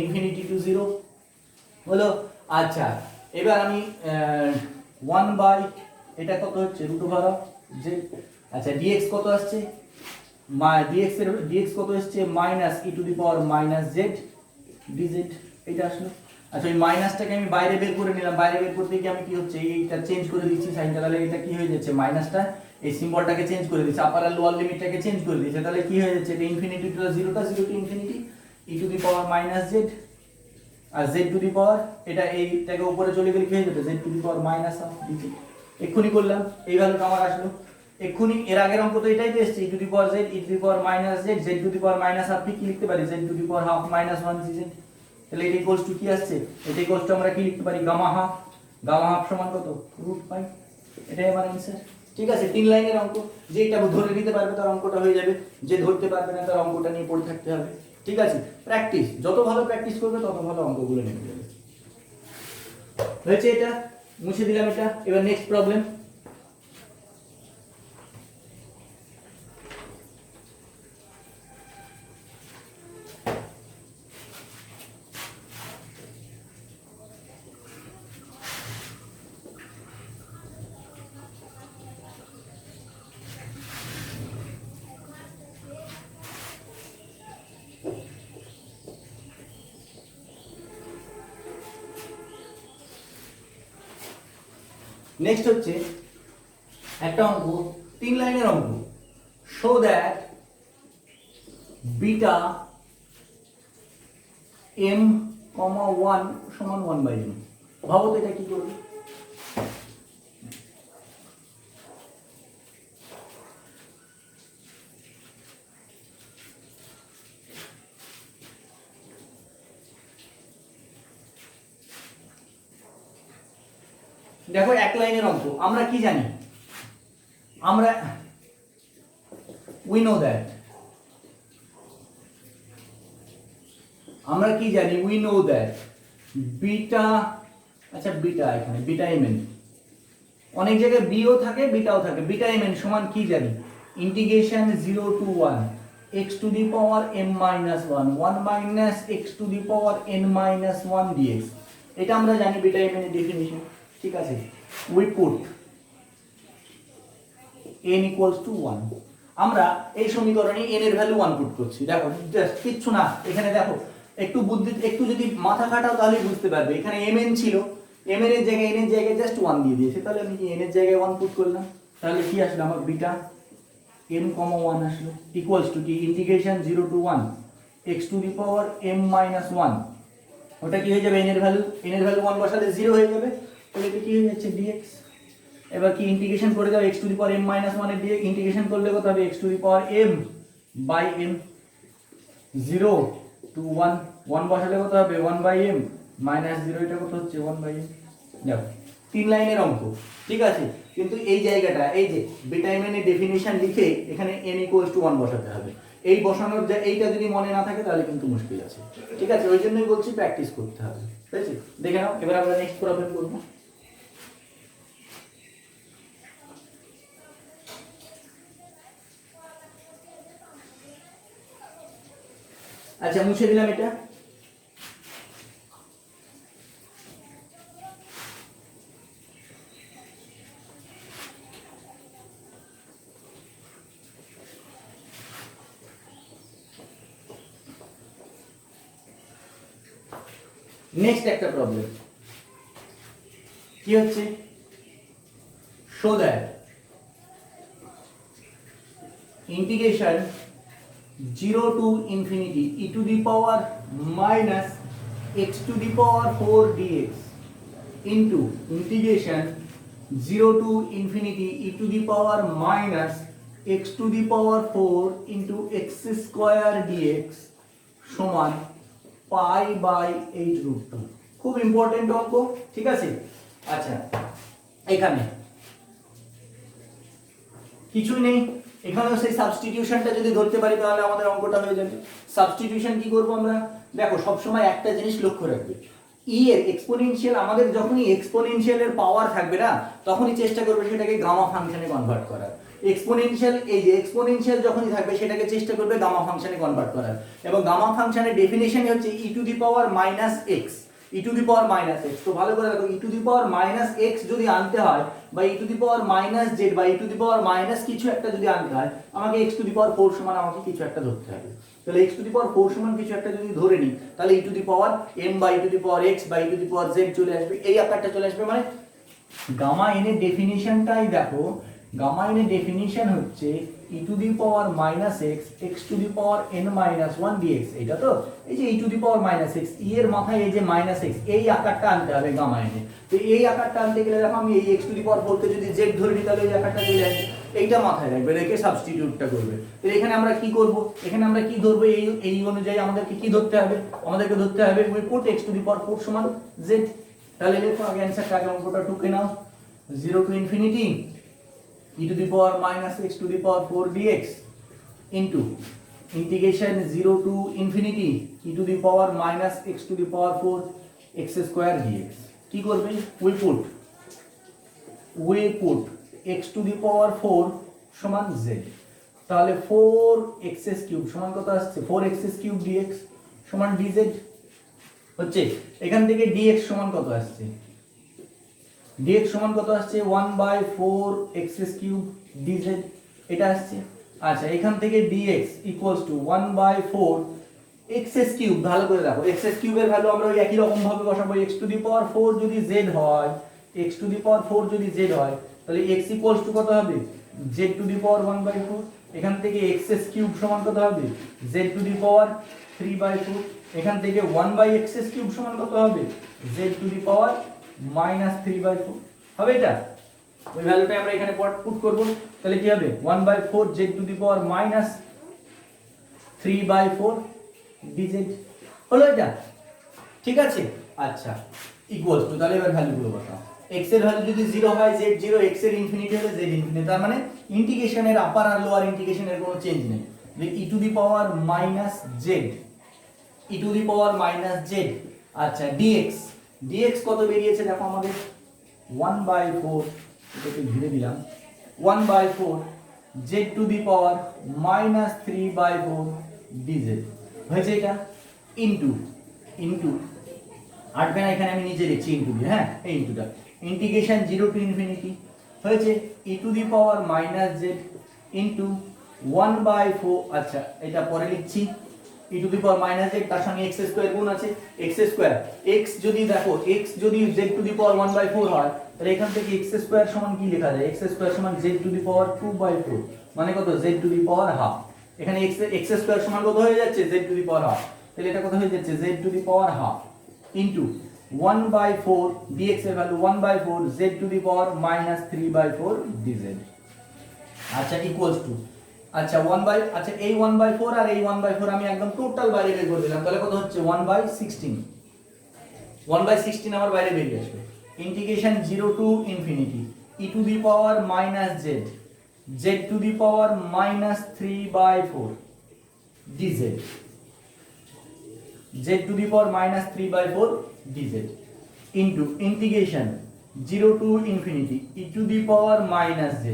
ইনফিনিটি টু 0 হলো। আচ্ছা এবার আমি 1 বাই এটা কত হচ্ছে রুট ওভার অফ z। আচ্ছা dx কত আসছে, dx কত আসছে minus e to the power minus z dz এটা আসলো। আচ্ছা ওই মাইনাসটাকে আমি বাইরে বের করে নিলাম, বাইরে বের করতে গিয়ে আমি কি হচ্ছে এইটা চেঞ্জ করে দিচ্ছি সাইনটা, তাহলে এটা কি হয়ে যাচ্ছে মাইনাসটা এই সিম্বলটাকে চেঞ্জ করে দিচ্ছি, আপার আর লোয়ার লিমিটটাকে চেঞ্জ করে দিচ্ছি, তাহলে কি হয়ে যাচ্ছে এটা ইনফিনিটি টু 0টা 0 to infinity e to the power minus z আর z টু দি পাওয়ার এটা এইটাকে উপরে চলে গেলে কি হয়ে যাবে z to the power minus half dz। এক্ষুনি করলাম এই ভ্যালুটা আমার আসলো, এক্ষুনি এর আগের অঙ্ক তো এটাই তো এসেছে e to the power z e to the power minus z z to the power minus half কি লিখতে পারি z to the power half minus 1 dz। তাহলে এটা ইকুয়ালস টু কি আসছে, এটা ইকুয়ালস টু আমরা কি লিখতে পারি গামা হাফ সমান কত রুট পাই, এটাই আমার आंसर। ঠিক আছে 3 লাইনের অঙ্ক, যে এটা ধরে নিতে পারবে তার অঙ্কটা হয়ে যাবে, যে ধরতে পারবে না তার অঙ্কটা নিয়ে পড়ে থাকতে হবে। ঠিক আছে প্র্যাকটিস, যত ভালো প্র্যাকটিস করবে তত ভালো অঙ্কগুলো নেমে যাবে। হয়েছে এটা, মুছে দিলাম এটা। এবার নেক্সট প্রবলেম। নেক্সট হচ্ছে একটা অঙ্ক 3 লাইনের অঙ্ক, শো দ্যাট বিটা m, 1 সমান 1/m। ভাবো তো এটা কি করবে। দেখো এক লাইনের অঙ্ক, আমরা কি জানি, আমরা উই নো দ্যাট, আমরা কি জানি উই নো দ্যাট বিটা, আচ্ছা বিটা এখানে বিটা mn, অনেক জায়গায় বিও থাকে বিটাও থাকে, বিটা mn সমান কি জানি integration 0 to 1 x to the power m minus 1 1 minus x to the power n minus 1 dx। এটা আমরা জানি বিটা mn এর ডেফিনিশন। ঠিক আছে we put n equals two 1, আমরা এই সমীকরণে n এর ভ্যালু 1 পুট করছি। দেখো জাস্ট কিচ্ছু না, এখানে দেখো একটু বুদ্ধি একটু যদি মাথা খাটাও তাহলে বুঝতে পারবে, এখানে mn ছিল, mn এর জায়গায় n এর জায়গায় জাস্ট 1 দিয়ে দিয়েছে, তাহলে আমি n এর জায়গায় 1 পুট করলাম, তাহলে কি আসলো আমার বিটা m, 1 আসলো ইকুয়ালস টু কি integration 0 to 1 x to the power m minus 1, ওটা কি হয়ে যাবে n এর ভ্যালু 1 বসালে 0 হয়ে যাবে, তাহলে এটা কি হয়ে যাচ্ছে dx। এবার কি ইন্টিগ্রেশন করে দাও x to the power m minus 1 এর dx, ইন্টিগ্রেশন করলে কত হবে x to the power m by m 0 to 1 1 বসালে কত হবে 1 বাই m মাইনাস 0, এটা কত হচ্ছে 1 বাই m। দেখো 3 লাইনের অঙ্ক, ঠিক আছে, কিন্তু এই জায়গাটা এই যে বিটা mn এর ডেফিনিশন লিখে এখানে n ইকুয়ালস টু 1 বসাতে হবে, এই বসানোর যে এইটা যদি মনে না থাকে তাহলে কিন্তু মুশকিল আছে। ঠিক আছে ওই জন্যই বলছি প্র্যাকটিস করতে হবে। ঠিক আছে দেখে নাও, এবার আমরা নেক্সট প্রবলেম করব। আচ্ছা মুছে দিলাম এটা। নেক্সট একটা প্রবলেম কি হচ্ছে, show that integration 0 to infinity e to the power minus x to the power 4 dx into integration 0 to infinity e to the power minus x to the power 4 into x square dx সমান pi by 8 root 2। খুব important অঙ্ক, ঠিক আছে। আচ্ছা এখানে কিছুই নেই, এখানেও সেই সাবস্টিটিউশনটা যদি ধরতে পারি তাহলে আমাদের অঙ্কটা হয়ে যাবে। সাবস্টিটিউশন কি করব আমরা, দেখো সবসময় একটা জিনিস লক্ষ্য রাখবে, ই এর এক্সপোনেনশিয়াল, আমাদের যখনই এক্সপোনেনশিয়ালের পাওয়ার থাকবে না তখনই চেষ্টা করবে সেটাকে গামা ফাংশনে কনভার্ট করার। এক্সপোনেনশিয়াল, এই যে এক্সপোনেনশিয়াল যখনই থাকবে সেটাকে চেষ্টা করবে গামা ফাংশনে কনভার্ট করার। এবং গামা ফাংশনের ডেফিনিশন হচ্ছে e to the power minus x, e to the power minus x. তো ভালো করে দেখো, e to the power minus x যদি আনতে হয়, বা e to the power minus z, বা e to the power minus কিছু একটা যদি আনতে হয়, আমাকে এক্স টু দি পাওয়ার 4 সমান আমাকে কিছু একটা ধরতে হবে। তাহলে এক্স টু দি পাওয়ার 4 সমান কিছু একটা যদি ধরে নিই, তাহলে e to the power m by to the power x by to the power z চলে আসবে, এই আকারটা চলে আসবে। মানে গামা এন এর ডেফিনিশনটাই দেখো, গামা এন এর ডেফিনিশন হচ্ছে e to the power minus x x to the power n minus 1 dx. এটা তো এই যে e to the power minus x, e এর মাথায় এই যে মাইনাস এক্স, এই আকারটা আনতে হবে গামা এন এ। তো এই আকারটা আনতে গেলে দেখো আমি এই এক্স টু দি পাওয়ার 4 কে যদি জেড ধরে নিই তাহলে এই আকারটা চলে আসবে। এইটা মাথায় রাখবে, রেখে সাবস্টিটিউটটা করবে। তো এখানে আমরা কি করব, এখানে আমরা কি ধরবো, এই অনুযায়ী আমাদেরকে কি ধরতে হবে, আমাদেরকে ধরতে হবে we put x to the power 4 সমান জেড। তাহলে লেখো আগে অ্যানসারটা, আগে অঙ্কটা টুকে নাও। 0 to infinity e to the power minus x to the power 4 dx into integration 0 to infinity e to the power minus x to the power 4 x square dx। কি করবে, we put x to the power 4 সমান z। তাহলে 4x cube সমান কত আসছে, 4x cube dx সমান dz হচ্ছে। এখান থেকে dx সমান কত আসছে, dx সমান কত আসছে 1/4 x কিউব dz, এটা আসছে। আচ্ছা, এখান থেকে dx equals to 1/4 x cube. ভালো করে দেখো, x কিউবের ভ্যালু আমরা ওই একই রকম ভাবে বসাবো। x টু দি পাওয়ার 4 যদি z হয়, x টু দি পাওয়ার 4 যদি z হয়, তাহলে x ইকুয়ালস টু কত হবে, z টু দি পাওয়ার 1/4। এখান থেকে x কিউব সমান কত হবে, z টু দি পাওয়ার 3/4। এখান থেকে 1/x কিউব সমান কত হবে, z টু দি পাওয়ার -3/4 হবে। এটা ওই ভ্যালুটা আমরা এখানে পুট করব। তাহলে কি হবে, 1/4 z to the power -3/4 dz হলো এটা, ঠিক আছে। আচ্ছা, ইকুয়ালস টু, তাহলে এবার ভ্যালুগুলো বসাও। x এর ভ্যালু যদি 0 হয় z 0, x এর ইনফিনিটি হলে z ইনফিনিটি। তার মানে ইন্টিগ্রেশনের আপার আর লোয়ার ইন্টিগ্রেশনের কোনো চেঞ্জ নেই। যে e to the power -z, e to the power -z। আচ্ছা, dx, dx কত বেরিয়েছে দেখো আমাদের 1/4, এটাকে ঘিরে দিলাম, 1/4 z to the power -3/4 dz হয়েছে। এটা ইনটু আটবে না, এখানে আমি নিচে লিখছি ইনটু দিয়ে, হ্যাঁ এই ইনটুটা, ইন্টিগ্রেশন 0 টু ইনফিনিটি হয়েছে e to the power -z into 1/4। আচ্ছা, এটা পরে লিখছি, e to the power -z, তার সঙ্গে x স্কয়ার গুণ আছে, x স্কয়ার, x যদি দেখো, x যদি z টু দি পাওয়ার 1/4 হয়, তাহলে এখান থেকে x স্কয়ার সমান কি লেখা যায়, x স্কয়ার সমান z টু দি পাওয়ার 2/4, মানে কত, z to the power half. এখানে x স্কয়ার সমান কত হয়ে যাচ্ছে, z to the power half. তাহলে এটা কত হয়ে যাচ্ছে, z to the power half into 1/4 dx এর value 1/4 z to the power -3/4 dz। আচ্ছা, ইকুয়ালস টু, আচ্ছা আচ্ছা এই 1/4 আর এই 1/4 আমি একদম টোটাল বাইরে বের করে দিলাম। তাহলে কত হচ্ছে 1/16, 1/16 আমার বাইরে বেরিয়ে আসবে। Integration 0 to infinity e to the power -z, z to the power -3/4 dz, z to the power -3/4 dz into integration 0 to infinity e to the power -z।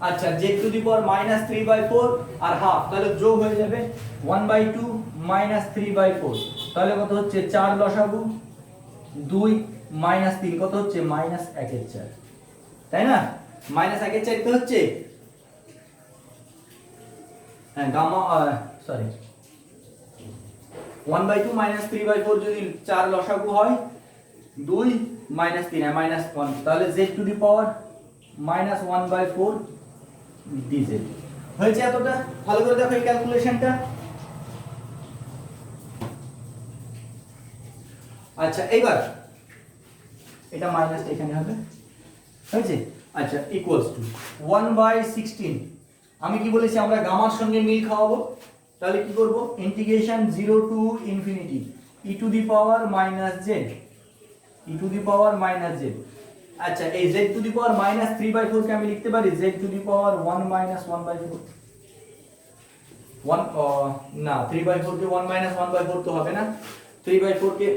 আচ্ছা, z টু দি পাওয়ার -3/4 আর half, তাহলে যোগ হয়ে যাবে 1/2 -3/4। তাহলে কত হচ্ছে, 4 লসাগু 2 -3 কত হচ্ছে, -1/4, তাই না, -1/4 তো হচ্ছে। হ্যাঁ, গামা সরি 1/2 -3/4 যদি 4 লসাগু হয়, 2 -3 -1, তাহলে z to the power -1/4 dz হয়েছে। এতটা ভালো করে দেখো এই ক্যালকুলেশনটা। আচ্ছা, এবার এটা মাইনাস এখানে হবে, হয়েছে। আচ্ছা, ইকুয়ালস টু 1/16। আমি কি বলেছি, আমরা গামার সঙ্গে মিল খাওয়াবো। তাহলে কি করব, integration 0 to infinity e to the power -z, e to the power -z। আচ্ছা, এই z টু দি পাওয়ার -3/4 কে আমি লিখতে পারি z to the power 1 -1/4, one না 3/4 কে 1 - 1/4 তো হবে না, 3/4 কে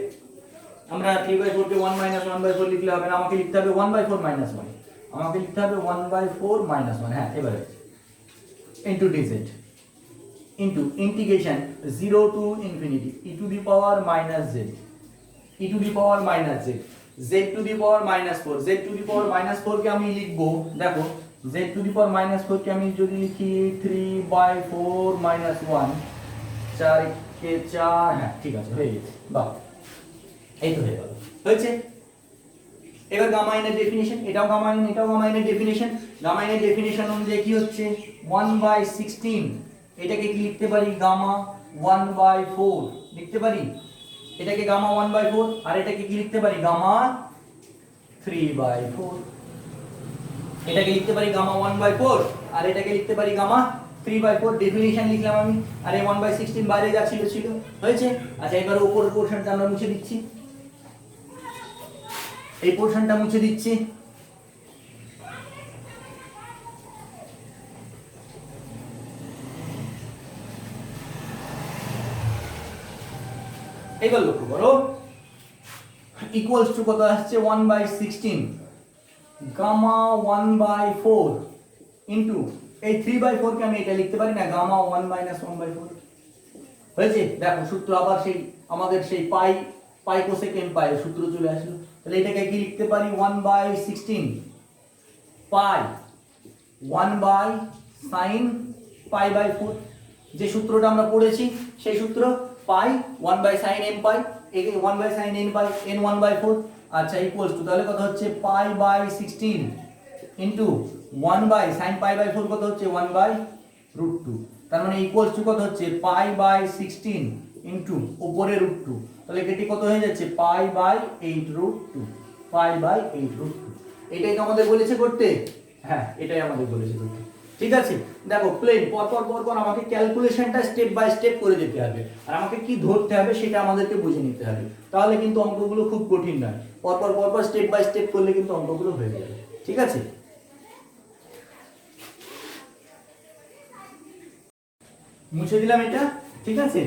আমরা 3/4 কে 1 - 1/4 লিখলে হবে না, আমাকে লিখতে হবে 1/4 - 1, আমাকে লিখতে হবে 1/4 - 1। হ্যাঁ এবারে into dz into integration 0 to infinity e to the power minus z, e to the power minus z, z to the power -4, z to the power -4 কে আমি লিখব, দেখো z টু দি পাওয়ার -4 কে আমি যদি লিখি 3/4 - 1, 4 কে 4, হ্যাঁ ঠিক আছে হয়ে গেছে, বাহ এই তো হয়ে গেল, হয়েছে। এবার গামা ইনের ডেফিনিশন, এটাও গামা ইন, এটাও গামা ইনের ডেফিনিশন। গামা ইনের ডেফিনিশন অনুযায়ী কি হচ্ছে 1/16, এটাকে কি লিখতে পারি গামা 1/4 লিখতে পারি, এটাকে গামা 1/4, আর এটাকে কি লিখতে পারি গামা 3/4, এটাকে লিখতে পারি গামা 1/4 আর এটাকে লিখতে পারি গামা 3/4। ডেফিনিশন লিখলাম আমি, আর এই 1/16 বাইরে যা ছিল ছিল, হয়েছে। আচ্ছা এবার উপরের পোরশনটা আমরা মুছে দিচ্ছি, এই পোরশনটা মুছে দিচ্ছি, এবার লক্ষ্য করো ইকুয়ালস টু কত আসছে 1/16 গামা 1/4 ইনটু এই 3/4 কে আমি এটা লিখতে পারি না গামা 1 - 1/4, হয়েছে। দেখো সূত্র আবার সেই আমাদের সেই পাই কোসেকেন্ড পাই সূত্র চলে আসলো, তাহলে এটাকে কি লিখতে পারি 1/16 পাই 1/sin π/4, যে সূত্রটা আমরা পড়েছি সেই সূত্র পাই 1/sin m পাই, একে 1/sin n পাই n 1/4। আচ্ছা ইকুয়ালস টু তাহলে কত হচ্ছে π/16 ইনটু 1/sin π/4 কত হচ্ছে 1/√2, তার মানে ইকুয়ালস টু কত হচ্ছে π/16 ইনটু উপরে √2, তাহলে এটি কত হয়ে যাচ্ছে π/8√2, π/8√2। এটাই তো আমাদের বলেছে করতে, হ্যাঁ এটাই আমাদের বলেছে করতে, ঠিক আছে। দেখো প্লেন পরপর আমাকে ক্যালকুলেশনটা স্টেপ বাই স্টেপ করে যেতে হবে, আর আমাকে কি ধরতে হবে সেটা আমাদেরকে বুঝে নিতে হবে, তাহলে কিন্তু অঙ্কগুলো খুব কঠিন নয়, পরপর স্টেপ বাই স্টেপ করলে কিন্তু অঙ্কগুলো হয়ে যাবে, ঠিক আছে। মুছে দিলাম এটা, ঠিক আছে।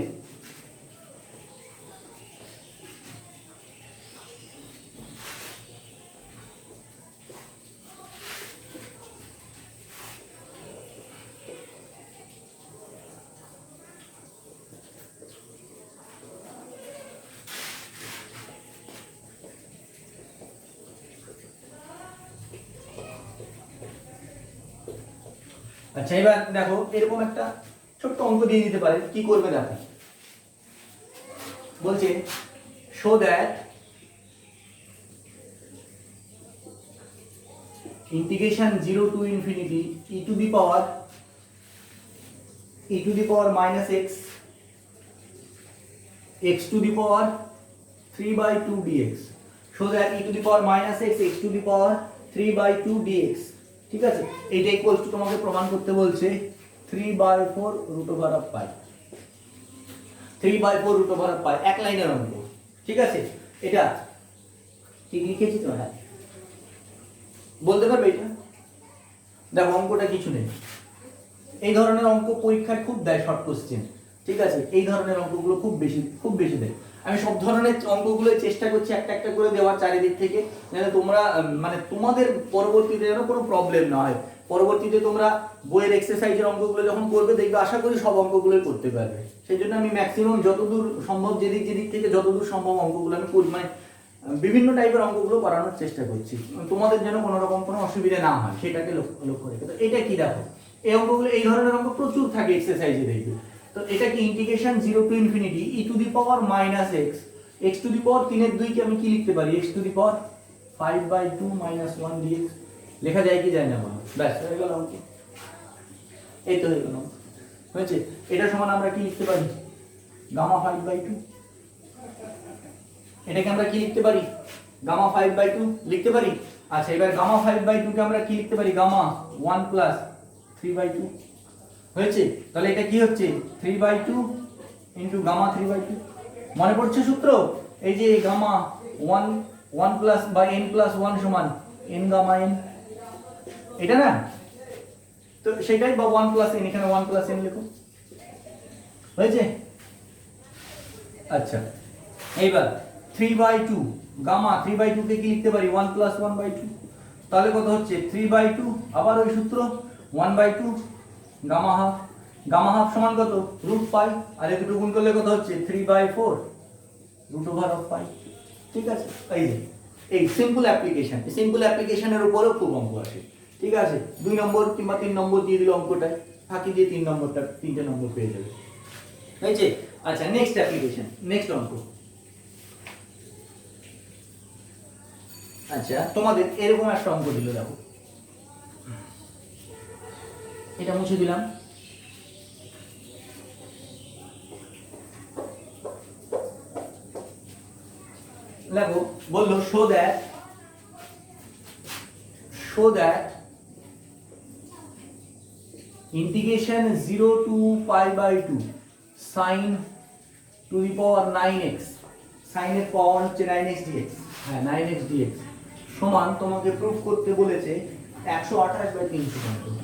আচ্ছা এবার দেখো এরকম একটা ছোট্ট অঙ্ক দিয়ে দিতে পারে, কি করবে দেখো, বলছে show that integration 0 to infinity e to the power -x x to the power 3/2 dx, show that e to the power -x x to the power 3/2 dx, ঠিক আছে। এইটা ইকুয়ালস টু তোমাকে প্রমাণ করতে বলছে 3/4√π, 3/4√π, এক লাইনের অঙ্ক, ঠিক আছে। এটা ঠিক লিখেছি তো, হ্যাঁ বলতে পারবে এটা, দেখো অঙ্কটা কিছু নেই, এই ধরনের অঙ্ক পরীক্ষায় খুব দেয় শর্ট কোশ্চেন, ঠিক আছে। এই ধরনের অঙ্কগুলো খুব বেশি দেয়, আমি সব ধরনের অঙ্কগুলো চেষ্টা করছি একটা একটা করে দেওয়ার চারিদিক থেকে, যেন তোমরা মানে তোমাদের পরবর্তীতে যেন কোনো প্রবলেম না হয়, পরবর্তীতে তোমরা বইয়ের এক্সারসাইজের অঙ্কগুলো যখন করবে দেখবে আশা করি সব অঙ্কগুলোই করতে পারবে। সেই জন্য আমি ম্যাক্সিমাম যতদূর সম্ভব যেদিক থেকে যতদূর সম্ভব অঙ্কগুলো আমি মানে বিভিন্ন টাইপের অঙ্কগুলো করানোর চেষ্টা করছি, তোমাদের যেন কোনো রকম কোনো অসুবিধা না হয় সেটাকে লক্ষ্য রেখে। তো এটা কি দেখো, এই অঙ্কগুলো এই ধরনের অঙ্ক প্রচুর থাকে এক্সারসাইজে দেখবে। তো এটা কি integration 0 to infinity e to the power -x x to the power 3/2 কে আমি কি লিখতে পারি x টু দি পাওয়ার 5/2 - 1 dx, লেখা যায় কি যায় না বলো, ব্যাস হয়ে গেল অঙ্ক, এই তো হয়ে গেল, হয়েছে। এটা সমান আমরা কি লিখতে পারি গামা 5/2, এটাকে আমরা কি লিখতে পারি গামা 5/2 লিখতে পারি। আচ্ছা এবার গামা 5/2 কে আমরা কি লিখতে পারি গামা 1 + 3/2, হয়েছে। তাহলে এটা কি হচ্ছে 3/2 ইনটু গামা 3/2, মনে পড়ছে সূত্র, এই যে গামা 1 প্লাস বা n + 1 সমান n গামা n, এটা না, তো সেটাই বা 1 + n, এখানে 1 + n লিখো, হয়েছে? আচ্ছা, এইবার 3/2 গামা 3/2 কে কি লিখতে পারি 1 + 1/2, তাহলে কত হচ্ছে 3/2, আবার ওই সূত্র 1/2 গামা হাফ, গামা হাফ সমান কত √পাই, আর এই দুটো গুণ করলে কত হচ্ছে 3/4 √পাই। ঠিক আছে, এই যে এই সিম্পল অ্যাপ্লিকেশন, এই সিম্পল অ্যাপ্লিকেশনের উপরও খুব অঙ্ক আসে। ঠিক আছে, 2 নম্বর কিংবা 3 নম্বর দিয়ে দিল অঙ্কটায়, ফাঁকি দিয়ে 3 নম্বরটা 3টে নম্বর পেয়ে যাবে। হয়েছে? আচ্ছা, নেক্সট অ্যাপ্লিকেশন, নেক্সট অঙ্ক। আচ্ছা, তোমাদের এরকম একটা অঙ্ক দিল, দেখো এটা মুছে দিলাম। দেখো বললো show that integration 0 to π/2 sin to the power 9x, sin এর পাওয়ার হচ্ছে 9x dx, হ্যাঁ 9x dx সমান তোমাকে প্রুফ করতে বলেছে 128/315,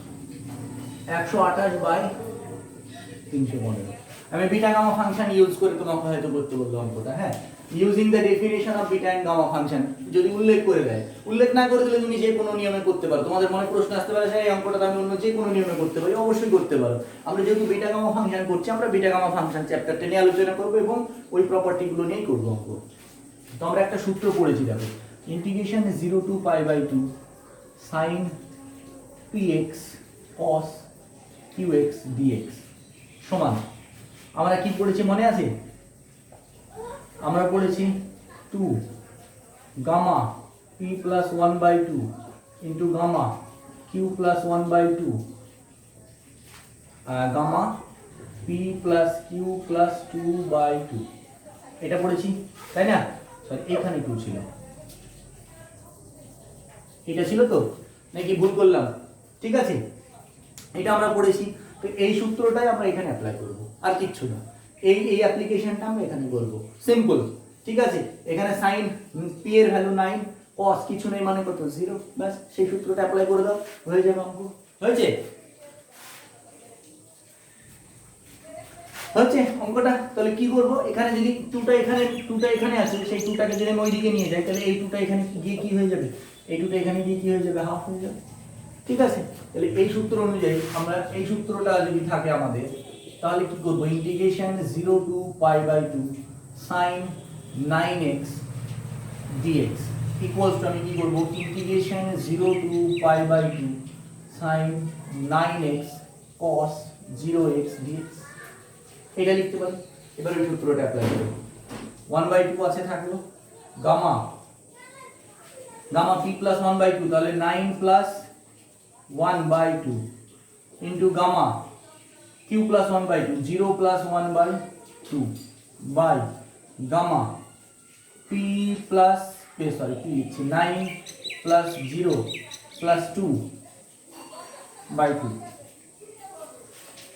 128/315। আমি বিটা গামা ফাংশন ইউজ করে তোমাকে হয়তো করতে বললো অঙ্কটা, হ্যাঁ using the definition of beta and gamma function, যদি উল্লেখ করে দেয়, উল্লেখ না করে দিলে তুমি যে কোনো নিয়মে করতে পারো। তোমাদের মনে প্রশ্ন আসতে পারে যে এই অঙ্কটা আমি অন্য যে কোনো নিয়মে করতে পারি, অবশ্যই করতে পারো। আমরা যেহেতু বিটা গামা ফাংশন করছি, আমরা বিটা গামা ফাংশন চ্যাপ্টারটা নিয়ে আলোচনা করব এবং ওই প্রপার্টিগুলো নিয়েই করব অঙ্ক। তো আমরা একটা সূত্র পড়েছি, দেখো integration 0 to π/2 sin px cos qx dx সমান, আমরা কি পড়েছি মনে আছে? আমরা পড়েছি 2 gamma p + 1/2 into gamma q + 1/2 gamma p + q + 2/2, এটা পড়েছি তাই না? সরি, এখানে 2 ছিল, এটা ছিল তো নাকি ভুল করলাম? ঠিক আছে, এটা আমরা পড়েছি। তো এই সূত্রটাই আমরা এখানে অ্যাপ্লাই করব, আর কিচ্ছু না। এই অ্যাপ্লিকেশনটা আমরা এখানে করব, সিম্পল। ঠিক আছে, এখানে sin p এর ভ্যালু 9, cos কিছু নেই মানে কত 0, বাস সেই সূত্রটা অ্যাপ্লাই করে দাও, হয়ে যাবে অঙ্ক। হয়েছে? হচ্ছে অঙ্কটা। তাহলে কি করব, এখানে যদি 2টা এখানে আসে, সেই 2টাকে যদি আমি ওইদিকে নিয়ে যাই, তাহলে এই 2টা এখানে গিয়ে কি হয়ে যাবে, এই 2টা এখানে গিয়ে কি হয়ে যাবে, হাফ হয়ে যাবে। ঠিক আছে, তাহলে এই সূত্র অনুযায়ী আমরা এই সূত্রটা যদি থাকে আমাদের, তাহলে কি করব, integration 0 to π/2 sin 9x dx equals two, আমি কি করব, integration 0 to π/2 sin 9x cos 0x dx, এটা লিখতে পারি। এবার এই সূত্রটা অ্যাপ্লাই করব, 1/2 আছে থাকলো, গামা p + 1/2, তাহলে 9 + 1/2 into gamma q + 1/2 0 + 1/2 by gamma p লিখছি 9 + 0 + 2/2,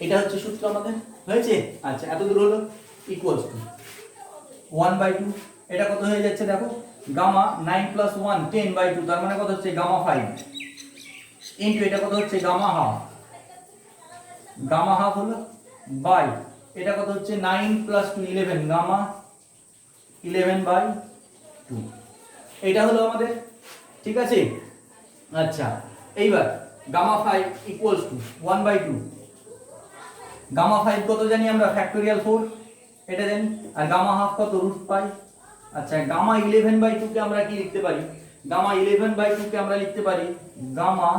এটা হচ্ছে সূত্র আমাদের। হয়েছে? আচ্ছা, এত দূর হলো, ইকুয়ালস টু 1/2, এটা কত হয়ে যাচ্ছে দেখো, গামা 9 + 1 10/2, তার মানে কত হচ্ছে গামা 5 ইনটু এটা কত হচ্ছে গামা হাফ হলো বাই এটা কত হচ্ছে 9 + 2 11, গামা 11/2, এটা হলো আমাদের। ঠিক আছে, আচ্ছা এইবার গামা 5 ইকুয়ালস টু 1/2, গামা 5 কত জানি আমরা, ফ্যাক্টোরিয়াল 4 এটা জানি, আর গামা হাফ কত √পাই। আচ্ছা, গামা 11/2 কে আমরা কি লিখতে পারি, গামা 11/2 কে আমরা লিখতে পারি গামা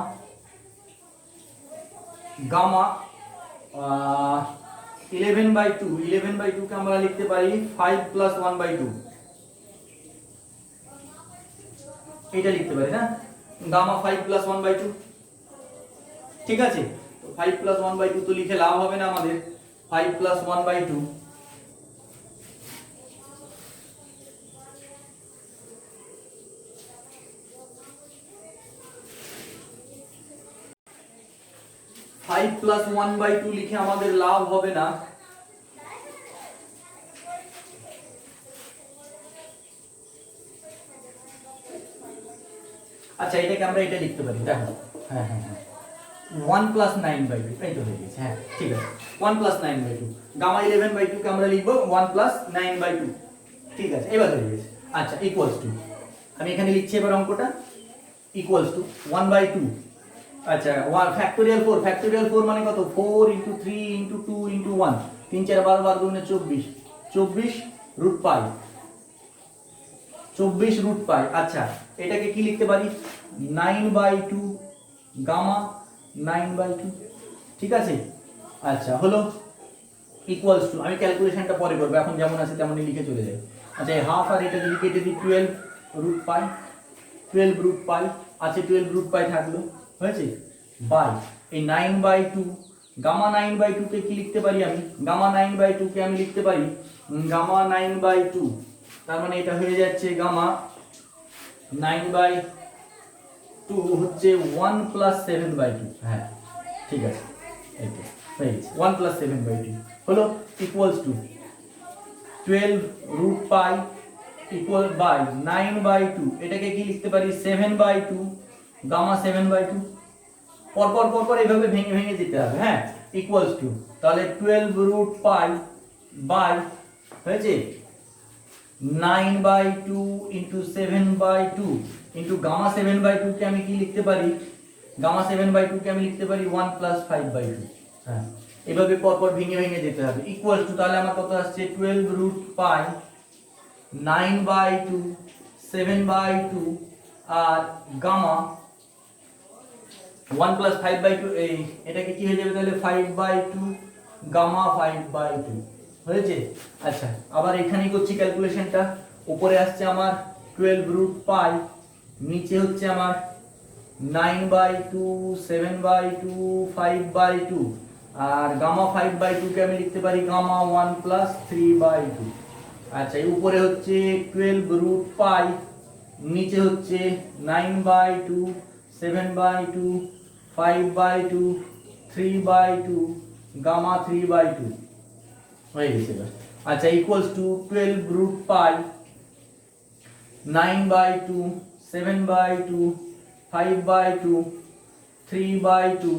11/2 কে আমরা লিখতে পারি 5 + 1/2, এটা লিখতে পারি না, গামা 5 + 1/2। ঠিক আছে, তো 5 + 1/2 তো লিখে লাভ হবে না আমাদের, 5 + 1/2 5 + 1/2 লিখে আমাদের লাভ হবে না। আচ্ছা, এটাকে আমরা এটা লিখতে পারি, দেখো হ্যাঁ 1 প্লাস 9/2, এই তো হয়ে গেছে। হ্যাঁ ঠিক আছে, 1 প্লাস 9/2, গামা 11/2 কে আমরা লিখবো 1 প্লাস 9/2। ঠিক আছে, এবার হয়ে গেছে। আচ্ছা ইকুয়ালস টু, আমি এখানে লিখছি এবার অঙ্কটা, ইকুয়ালস টু 1/2। আচ্ছা 1 ফ্যাক্টোরিয়াল 4, ফ্যাক্টোরিয়াল 4 মানে কত? 4 * 3 * 2 * 1, 3 4 12, 12 × 24, 24 রুট পাই, 24 রুট পাই। আচ্ছা এটাকে কি লিখতে পারি? 9/2 গামা 9/2। ঠিক আছে, আচ্ছা হলো ইকুয়ালস টু, আমি ক্যালকুলেশনটা পরে করব, এখন যেমন আছে তেমনই লিখে চলে যাই। আচ্ছা এই হাফ আর এটা যদি কেটে দিই 12 রুট পাই, 12 রুট পাই আছে, 12 রুট পাই থাকলো, হয়েছে, বাই এই 9/2 গামা 9/2 কে কি লিখতে পারি আমি? গামা 9/2 কে আমি লিখতে পারি গামা 9/2, তার মানে এটা হয়ে যাচ্ছে গামা 9/2 হচ্ছে 1 প্লাস 7/2। হ্যাঁ ঠিক আছে, এই তো হয়ে গেছে 1 প্লাস 7/2 হলো equals to 12 root pi equal by 9/2, এটাকে কি লিখতে পারি? 7/2 গামা 7/2। পর এইভাবে ভেঙে ভেঙে দিতে হবে। হ্যাঁ ইকুয়ালস টু, তাহলে 12 রুট পাই বাই হয়েছে 9/2 ইন্টু 7/2 ইন্টু গামা 7/2 কে আমি কি লিখতে পারি? গামা 7/2 কে আমি লিখতে পারি 1 প্লাস 5/2। হ্যাঁ এভাবে পর ভেঙে ভেঙে দিতে হবে। ইকুয়ালস টু, তাহলে আমার কত আসছে? 12 রুট পাই 9/2 7/2 আর গামা 1 প্লাস 5/2, এই এটাকে কি হয়ে যাবে তাহলে? 5/2 গামা 5/2 হয়েছে। আচ্ছা আবার এখানেই করছি ক্যালকুলেশনটা, উপরে আসছে আমার 12 রুট পাই, নিচে হচ্ছে আমার 9/2 7/2 5/2 আর গামা 5/2 কে আমি লিখতে পারি গামা 1 প্লাস 3/2। আচ্ছা এই উপরে হচ্ছে 12 রুট পাই, নিচে হচ্ছে 9/2 7/2 5/2 3/2 গামা 3/2 হয়ে গেছে। আচ্ছা ইকুয়ালস টু 12 রুট পাই 9/2 7/2 5/2 3/2।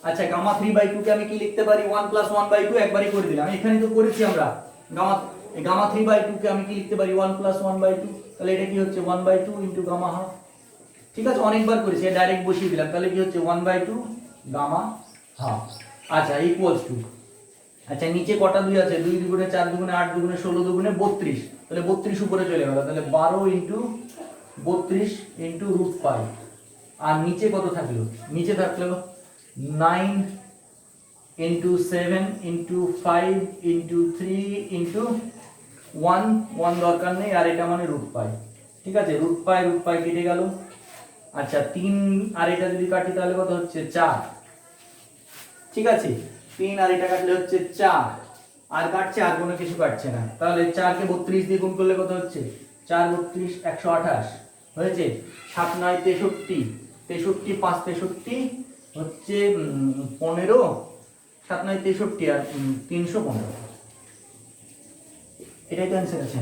আচ্ছা গামা 3/2 কে আমি কি লিখতে পারি? 1 প্লাস 1/2, একবারই করে দিলাম, এখানে তো করেছি আমরা। গামা 3/2 কে আমি কি লিখতে পারি? 1 প্লাস 1/2, তাহলে এটা কি হচ্ছে 1/2 ইন্টু গামা হাফ। ঠিক আছে, অনেকবার করেছি, ডাইরেক্ট বসিয়ে দিলাম, তাহলে কি হচ্ছে 1/2 গামা হাফ। আচ্ছা ইকুয়ালস টু, আচ্ছা নিচে কটা 2 আছে? 2 দুগুণে 4 দুগুণে 8 দুগুণে 16 দুগুণে 32, তাহলে 32 উপরে চলে গেল, তাহলে 12 ইন্টু 32 ইন্টু রুট পাই। আর নিচে কত থাকলো? নিচে থাকলো 9 ইন্টু 7 ইন্টু 5 ইন্টু 3 ইন্টু 1 দরকার নেই, আর এটা মানে রুট পাই। ঠিক আছে, রুট পাই কেটে গেল। আচ্ছা 3 আর এটা যদি কাটি তাহলে কত হচ্ছে? 4। ঠিক আছে, 3 আর এটা কাটলে হচ্ছে 4, আর কাটছে, আর কোনো কিছু কাটছে না, তাহলে 4 কে 32 দিয়ে গুণ করলে কত হচ্ছে? 4 32 128 হয়েছে। 7 9 63, 63 5 63 হচ্ছে 15, 7 9 63 আর 315, এটাই তো অ্যান্সার আছে।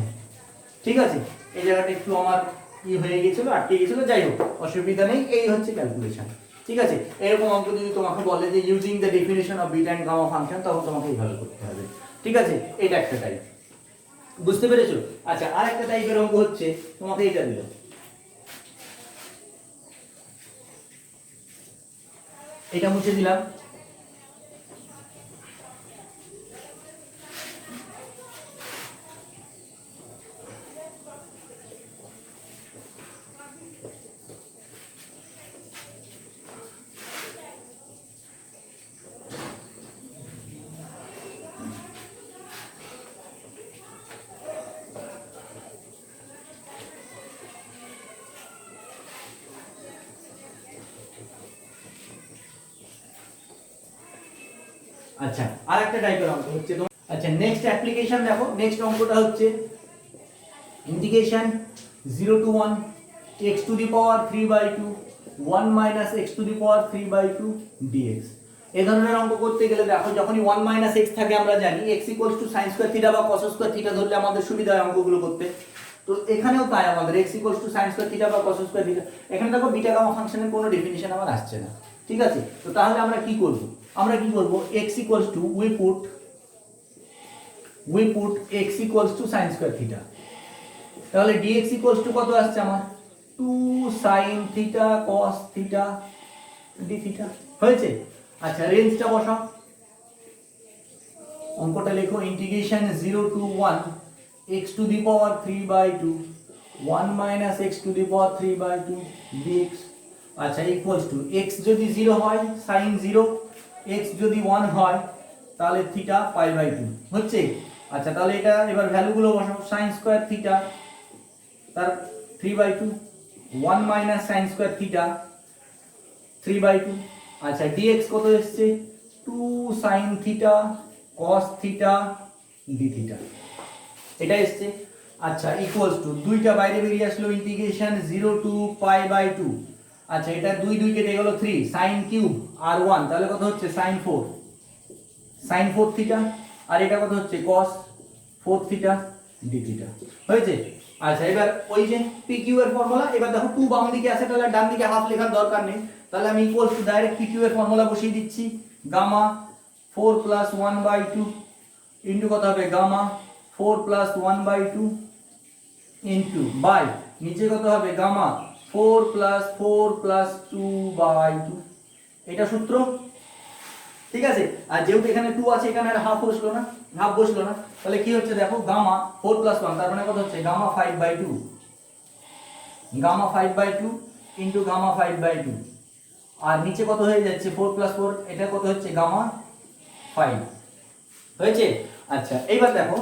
ঠিক আছে, এই জায়গাটা একটু আমার কি হয়ে গেছিল, আটকে গেছিল, যাই হোক অসুবিধা নেই, এই হচ্ছে ক্যালকুলেশন। ঠিক আছে, এরকম অঙ্ক যদি তোমাকে বলে যে using the definition of beta and gamma function, তখন তোমাকে এইভাবে করতে হবে। ঠিক আছে, এটা একটা টাইপ, বুঝতে পেরেছো? আচ্ছা আরেকটা টাইপের অঙ্ক হচ্ছে, তোমাকে এটা দিল, এটা মুছে দিলাম। আচ্ছা আরেকটা টাইপের অঙ্ক হচ্ছে তোমার, আচ্ছা নেক্সট অ্যাপ্লিকেশন দেখো, নেক্সট অঙ্কটা হচ্ছে integration 0 to 1 x to the power 3/2 1 minus x to the power 3/2 dx। এই ধরনের অঙ্ক করতে গেলে দেখো, যখনই 1 minus x থাকে আমরা জানি x equals to sin square theta বা cos square theta ধরলে আমাদের সুবিধা হয় অঙ্কগুলো করতে। তো এখানেও তাই, আমাদের x equals to sin square theta বা cos square theta। এখানে দেখো বিটা গামা ফাংশনের কোনো ডেফিনিশন আমার আসছে না, ঠিক আছে, তো তাহলে আমরা কি করব, x equals to we put x equals to sin square theta. তাহলে dx ইকুয়ালস টু কত আসছে আমার 2 sin theta cos theta d theta হয়েছে। আচ্ছা রেঞ্জটা বসাও, অঙ্কটা লেখো integration 0 to 1 x to the power 3/2 1 minus x to the power 3/2 dx। আচ্ছা ইকুয়ালস টু x যদি 0 হয় sin 0, x যদি 1 হয় তাহলে থিটা π/2 হচ্ছে। আচ্ছা তাহলে এটা এবার ভ্যালুগুলো বসাও, sin স্কয়ার থিটা তার 3/2 1 মাইনাস sin স্কয়ার থিটা 3/2। আচ্ছা dx কত এসেছে 2 sin theta cos theta d theta এটা এসেছে। আচ্ছা ইকুয়ালস টু দুইটা বাইরে বেরিয়ে আসলো ইন্টিগ্রেশন 0 টু π/2। আচ্ছা এটা 2 2 কেটে গেল 3 sin কিউব আর 1 তাহলে কত হচ্ছে sin 4 থিটা, আর এটা কত হচ্ছে cos 4 থিটা d থিটা হয়েছে। আচ্ছা এবার ওই যে pq এর ফর্মুলা, এবার দেখো 2 বাম দিকে আছে তাহলে ডান দিকে হাফ লেখার দরকার নেই, তাহলে আমি ইকুয়ালস টু ডাইরেক্ট pq এর ফর্মুলা বসিয়ে দিচ্ছি, গামা 4 প্লাস 1/2 ইনটু কত হবে গামা 4 প্লাস 1/2 ইনটু বাই নিচে কত হবে গামা 4 প্লাস 2/2 এটা সূত্র। ঠিক আছে, আর যেহেতু এখানে 2 আছে এখানে আর হাফ বসলো না, তাহলে কি হচ্ছে দেখো গামা 4 প্লাস 1 তার মানে কত হচ্ছে গামা 5/2 ইনটু গামা 5/2 আর নিচে কত হয়ে যাচ্ছে 4 প্লাস 4 এটা কত হচ্ছে গামা 5 হয়েছে। আচ্ছা এইবার দেখো,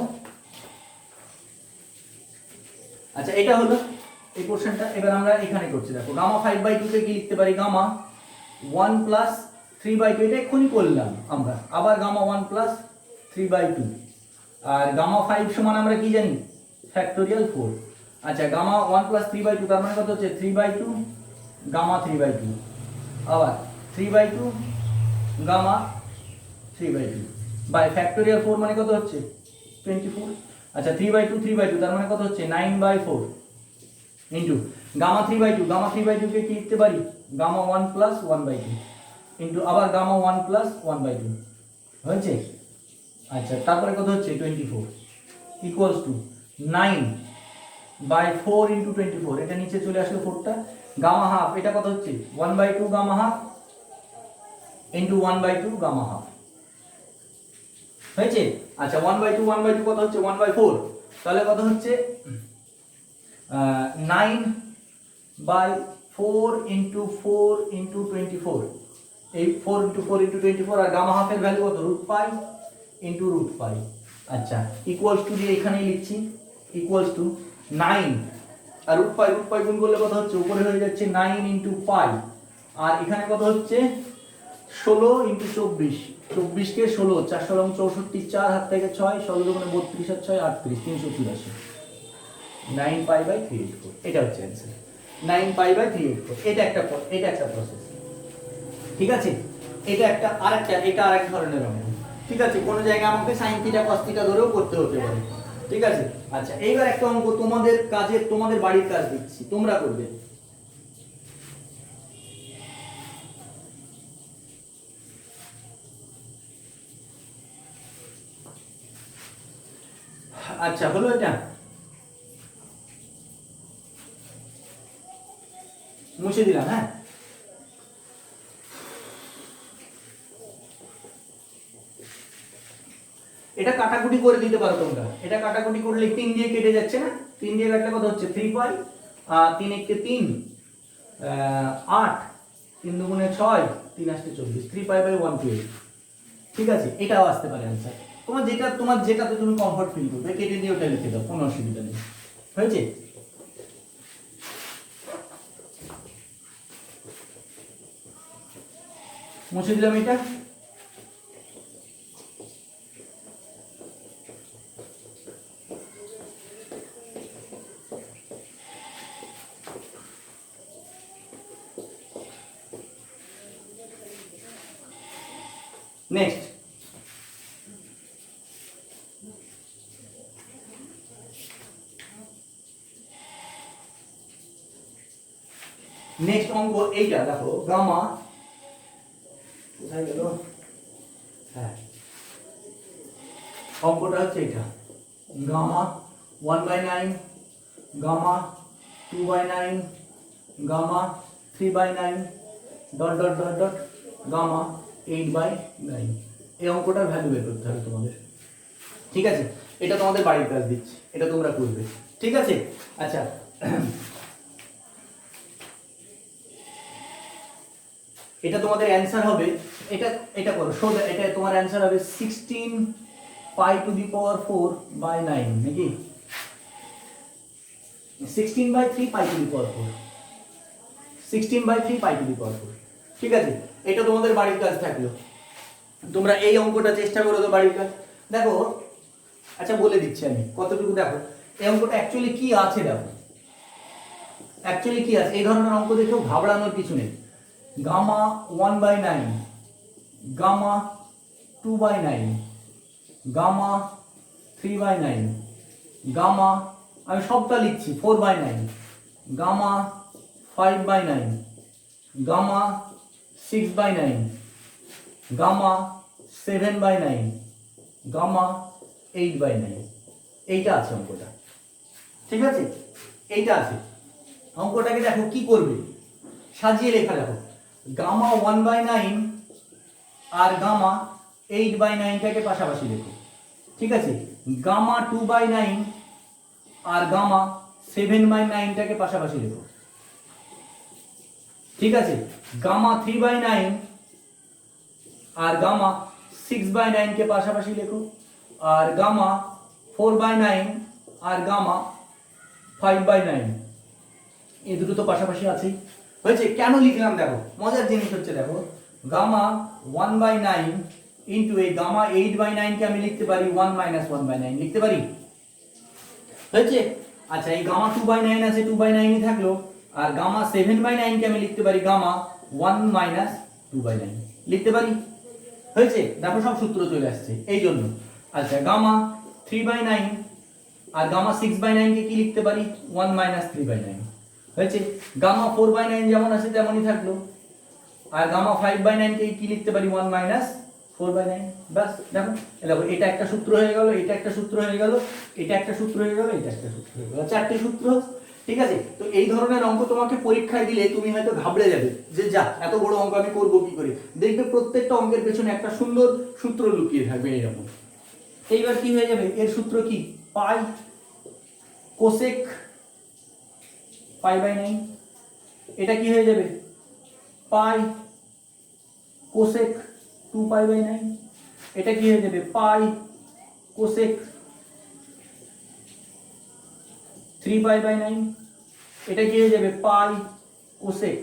আচ্ছা এটা হলো এই পোরশনটা, এবার আমরা এখানে করছি দেখো গামা 5/2 কে কি লিখতে পারি গামা 1 প্লাস 3/2 এটা এক্ষুনি করলাম আমরা, আবার গামা 1 প্লাস 3/2 আর গামা 5 সমান আমরা কি জানি ফ্যাক্টোরিয়াল 4। আচ্ছা গামা 1 প্লাস 3/2 তার মানে কত হচ্ছে 3/2 গামা 3/2 আবার 3/2 গামা 3/2 বাই ফ্যাক্টোরিয়াল 4 মানে কত হচ্ছে 24। আচ্ছা 3/2 তার মানে কত হচ্ছে 9/4 ইনটু গামা 3/2 কে কি লিখতে পারি গামা 1 প্লাস 1/2 ইনটু আবার গামা 1 প্লাস 1/2 হয়েছে। আচ্ছা তারপরে কত হচ্ছে 24 ইকুয়ালস টু 9/4 ইনটু 24 এটা নিচে চলে আসলো 4টা গামা হাফ এটা কত হচ্ছে 1/2 gamma half into 1/2 gamma half হয়েছে। আচ্ছা 1/2 কত হচ্ছে 1/4 তাহলে কত হচ্ছে 9/4 ইনটু 4 ইনটু 24 এই 4 ইনটু 4 ইনটু 24 আর গামা হাফের ভ্যালু কত √π ইনটু √π। আচ্ছা ইকুয়ালস টু দিয়ে এখানেই লিখছি ইকুয়ালস টু 9 আর √π গুণ করলে কত হচ্ছে উপরে হয়ে যাচ্ছে 9 ইনটু π আর এখানে কত হচ্ছে 16 ইনটু 24 24 কে 16 4 16 64 4 হাত থেকে 6 16 দুগুণে 32 আর 6 38 384 9π/384 এটা হচ্ছে आंसर 9π/384 এটা একটা প্রসেস। ঠিক আছে, এটা আরেক ধরনের অঙ্ক। ঠিক আছে, কোন জায়গায় আমাকে sin θ cos θ ধরেও করতে হতে পারে। ঠিক আছে, আচ্ছা এইবার একটা অঙ্ক তোমাদের বাড়ির কাজ দিচ্ছি, তোমরা করবে। আচ্ছা হলো এটা, মুছে দিলাম। হ্যাঁ এটা কাটাকুটি করে দিতে পারো তোমরা, এটা কাটাকুটি করলে 3 দিয়ে কেটে যাচ্ছে না, 3 দিয়ে কাটলে কত হচ্ছে 3π 3 1 কে 3 8 3 দুগুণে 6 3 8 24 3π/128। ঠিক আছে, এটাও আসতে পারে आंसर। তোমার যেটাতে তুমি কমফর্ট ফিল করবে কেটে দিয়ে ওটা লিখে দাও, কোনো অসুবিধা নেই। হয়েছে, মুছে দিলাম এটা। নেক্সট অঙ্ক এইটা দেখো গামা কোথায় গেল? হ্যাঁ, অঙ্কটা হচ্ছে এটা, gamma 1/9, gamma 2/9, gamma 3/9 dot dot dot dot gamma 8/9। এই অঙ্কটার ভ্যালু বের করতে হবে তোমাদের, ঠিক আছে? এটা তোমাদের বাড়ির কাজ দিচ্ছি, এটা তোমরা করবে, ঠিক আছে? আচ্ছা, এটা তোমাদের অ্যান্সার হবে, এটা এটা করো, শো এটা তোমার অ্যান্সার হবে 16 পাই টু দি পাওয়ার 4/9, নাকি 16/3 পাই to the power 4, 16/3 pi to the power 4, ঠিক আছে? এটা তোমাদের বাড়ির কাজ থাকলো, তোমরা এই অঙ্কটা চেষ্টা করো তো বাড়ির কাজ। দেখো, আচ্ছা বলে দিচ্ছি আমি কতটুকু, দেখো এই অঙ্কটা অ্যাকচুয়ালি কি আছে, দেখো অ্যাকচুয়ালি কি আছে। এই ধরনের অঙ্ক দেখেও ঘাবড়ানোর কিছু নেই। গামা 1/9, গামা 2/9, গামা 3/9, গামা, আমি সবটা লিখছি, 4/9, গামা 5/9, গামা 6/9, গামা 7/9, গামা 8/9। এইটা আছে অঙ্কটা, ঠিক আছে? এইটা আছে অঙ্কটাকে। দেখো কি করবে, সাজিয়ে লেখা, দেখো গামা 1/9 আর গামা 8/9টাকে পাশাপাশি লেখো, ঠিক আছে? গামা 2/9 আর গামা 7/9টাকে পাশাপাশি লেখো, ঠিক আছে? গামা 3/9 আর গামা 6/9কে পাশাপাশি লেখো, আর গামা 4/9 আর গামা 5/9, এই দুটো তো পাশাপাশি আছেই। হয়েছে? কেন লিখলাম দেখো, মজার জিনিস হচ্ছে, দেখো গামা 1/9 ইন্টু এই গামা 8/9কে আমি লিখতে পারি 1 - 1/9 লিখতে পারি, হয়েছে? আচ্ছা, এই গামা 2/9 আছে, 2/9ই থাকলো, আর গামা 7/9কে আমি লিখতে পারি গামা 1 - 2/9 লিখতে পারি, হয়েছে? দেখো সব সূত্র চলে আসছে এই জন্য। আচ্ছা, গামা 3/9 আর গামা 6/9কে কি লিখতে পারি 1 - 3/9, হয়েছে? গামা 4/9 যেমন আছে তেমনই থাকলো, আর গামা 5/9কে কি লিখতে পারি 1 - 4/9। বাস, দেখো দেখো, এটা একটা সূত্র হয়ে গেল, এটা একটা সূত্র হয়ে গেল, এটা একটা সূত্র হয়ে গেল, এটা একটা সূত্র হয়ে গেল, চারটে সূত্র, ঠিক আছে? তো এই ধরনের অঙ্ক তোমাকে পরীক্ষায় দিলে তুমি হয়তো ঘাবড়ে যাবে যে যা এত বড় অঙ্ক আমি করব কি করে। দেখবে প্রত্যেকটা অঙ্কের পেছনে একটা সুন্দর সূত্র লুকিয়ে থাকবে এরকম। এইবার কি হয়ে যাবে, এর সূত্র কি, পাই কোসেক পাই/9, এটা কি হয়ে যাবে পাই কোসেক 2π/9, এটা কি হয়ে যাবে পাই কোসেক 3π/9, এটা কি হয়ে যাবে পাই কোসেক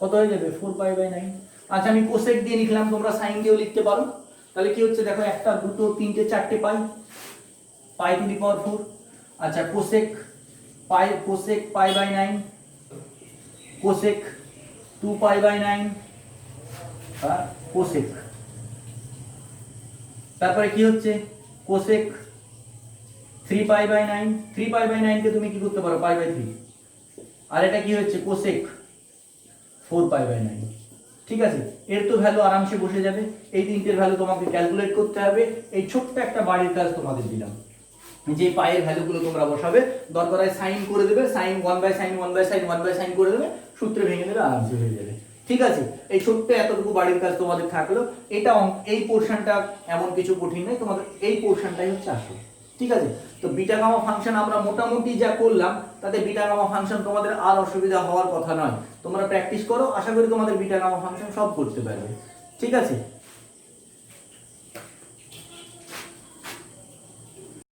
কত হয়ে যাবে 4π/9। আচ্ছা, আমি কোসেক দিয়ে লিখলাম, তোমরা সাইন দিয়েও লিখতে পারো। তাহলে কি হচ্ছে দেখো, একটা দুটো তিনটে চারটে পাই, পাই টু দি পাওয়ার 4। আচ্ছা, কোসেক পাই/9, কোসেক 2π/9 আর কোসেক, তারপরে কি হচ্ছে কোসেক 3π/9, 3π/9 কে তুমি কি করতে পারো π/3, আর এটা কি হচ্ছে কোসেক 4π/9, ঠিক আছে? এর তো ভ্যালু আরামসে বসে যাবে। এই তিনটের ভ্যালু তোমাকে ক্যালকুলেট করতে হবে। এই ছোট্ট একটা বাড়ির কাজ তোমাদের দিলাম, যে পায়ের ভ্যালুগুলো তোমরা বসাবে, দরকার হয় সাইন করে দেবে, সাইন 1/sin 1/sin 1/sin করে দেবে, সূত্রে ভেঙে দেবে, আরামসে হয়ে যাবে, ঠিক আছে? এই ছোট্ট এতটুকু বাড়ির কাজ তোমাদের থাকলো। এটা এই পোরশনটা এমন কিছু কঠিন নয়, তোমাদের এই পোরশনটাই হচ্ছে আসল, ঠিক আছে? তো বিটা গামা ফাংশন আমরা মোটামুটি যা করলাম, তাতে বিটা গামা ফাংশন তোমাদের আর অসুবিধা হওয়ার কথা নয়। তোমরা প্র্যাকটিস করো, আশা করি তোমাদের বিটা গামা ফাংশন সব করতে পারবে, ঠিক আছে?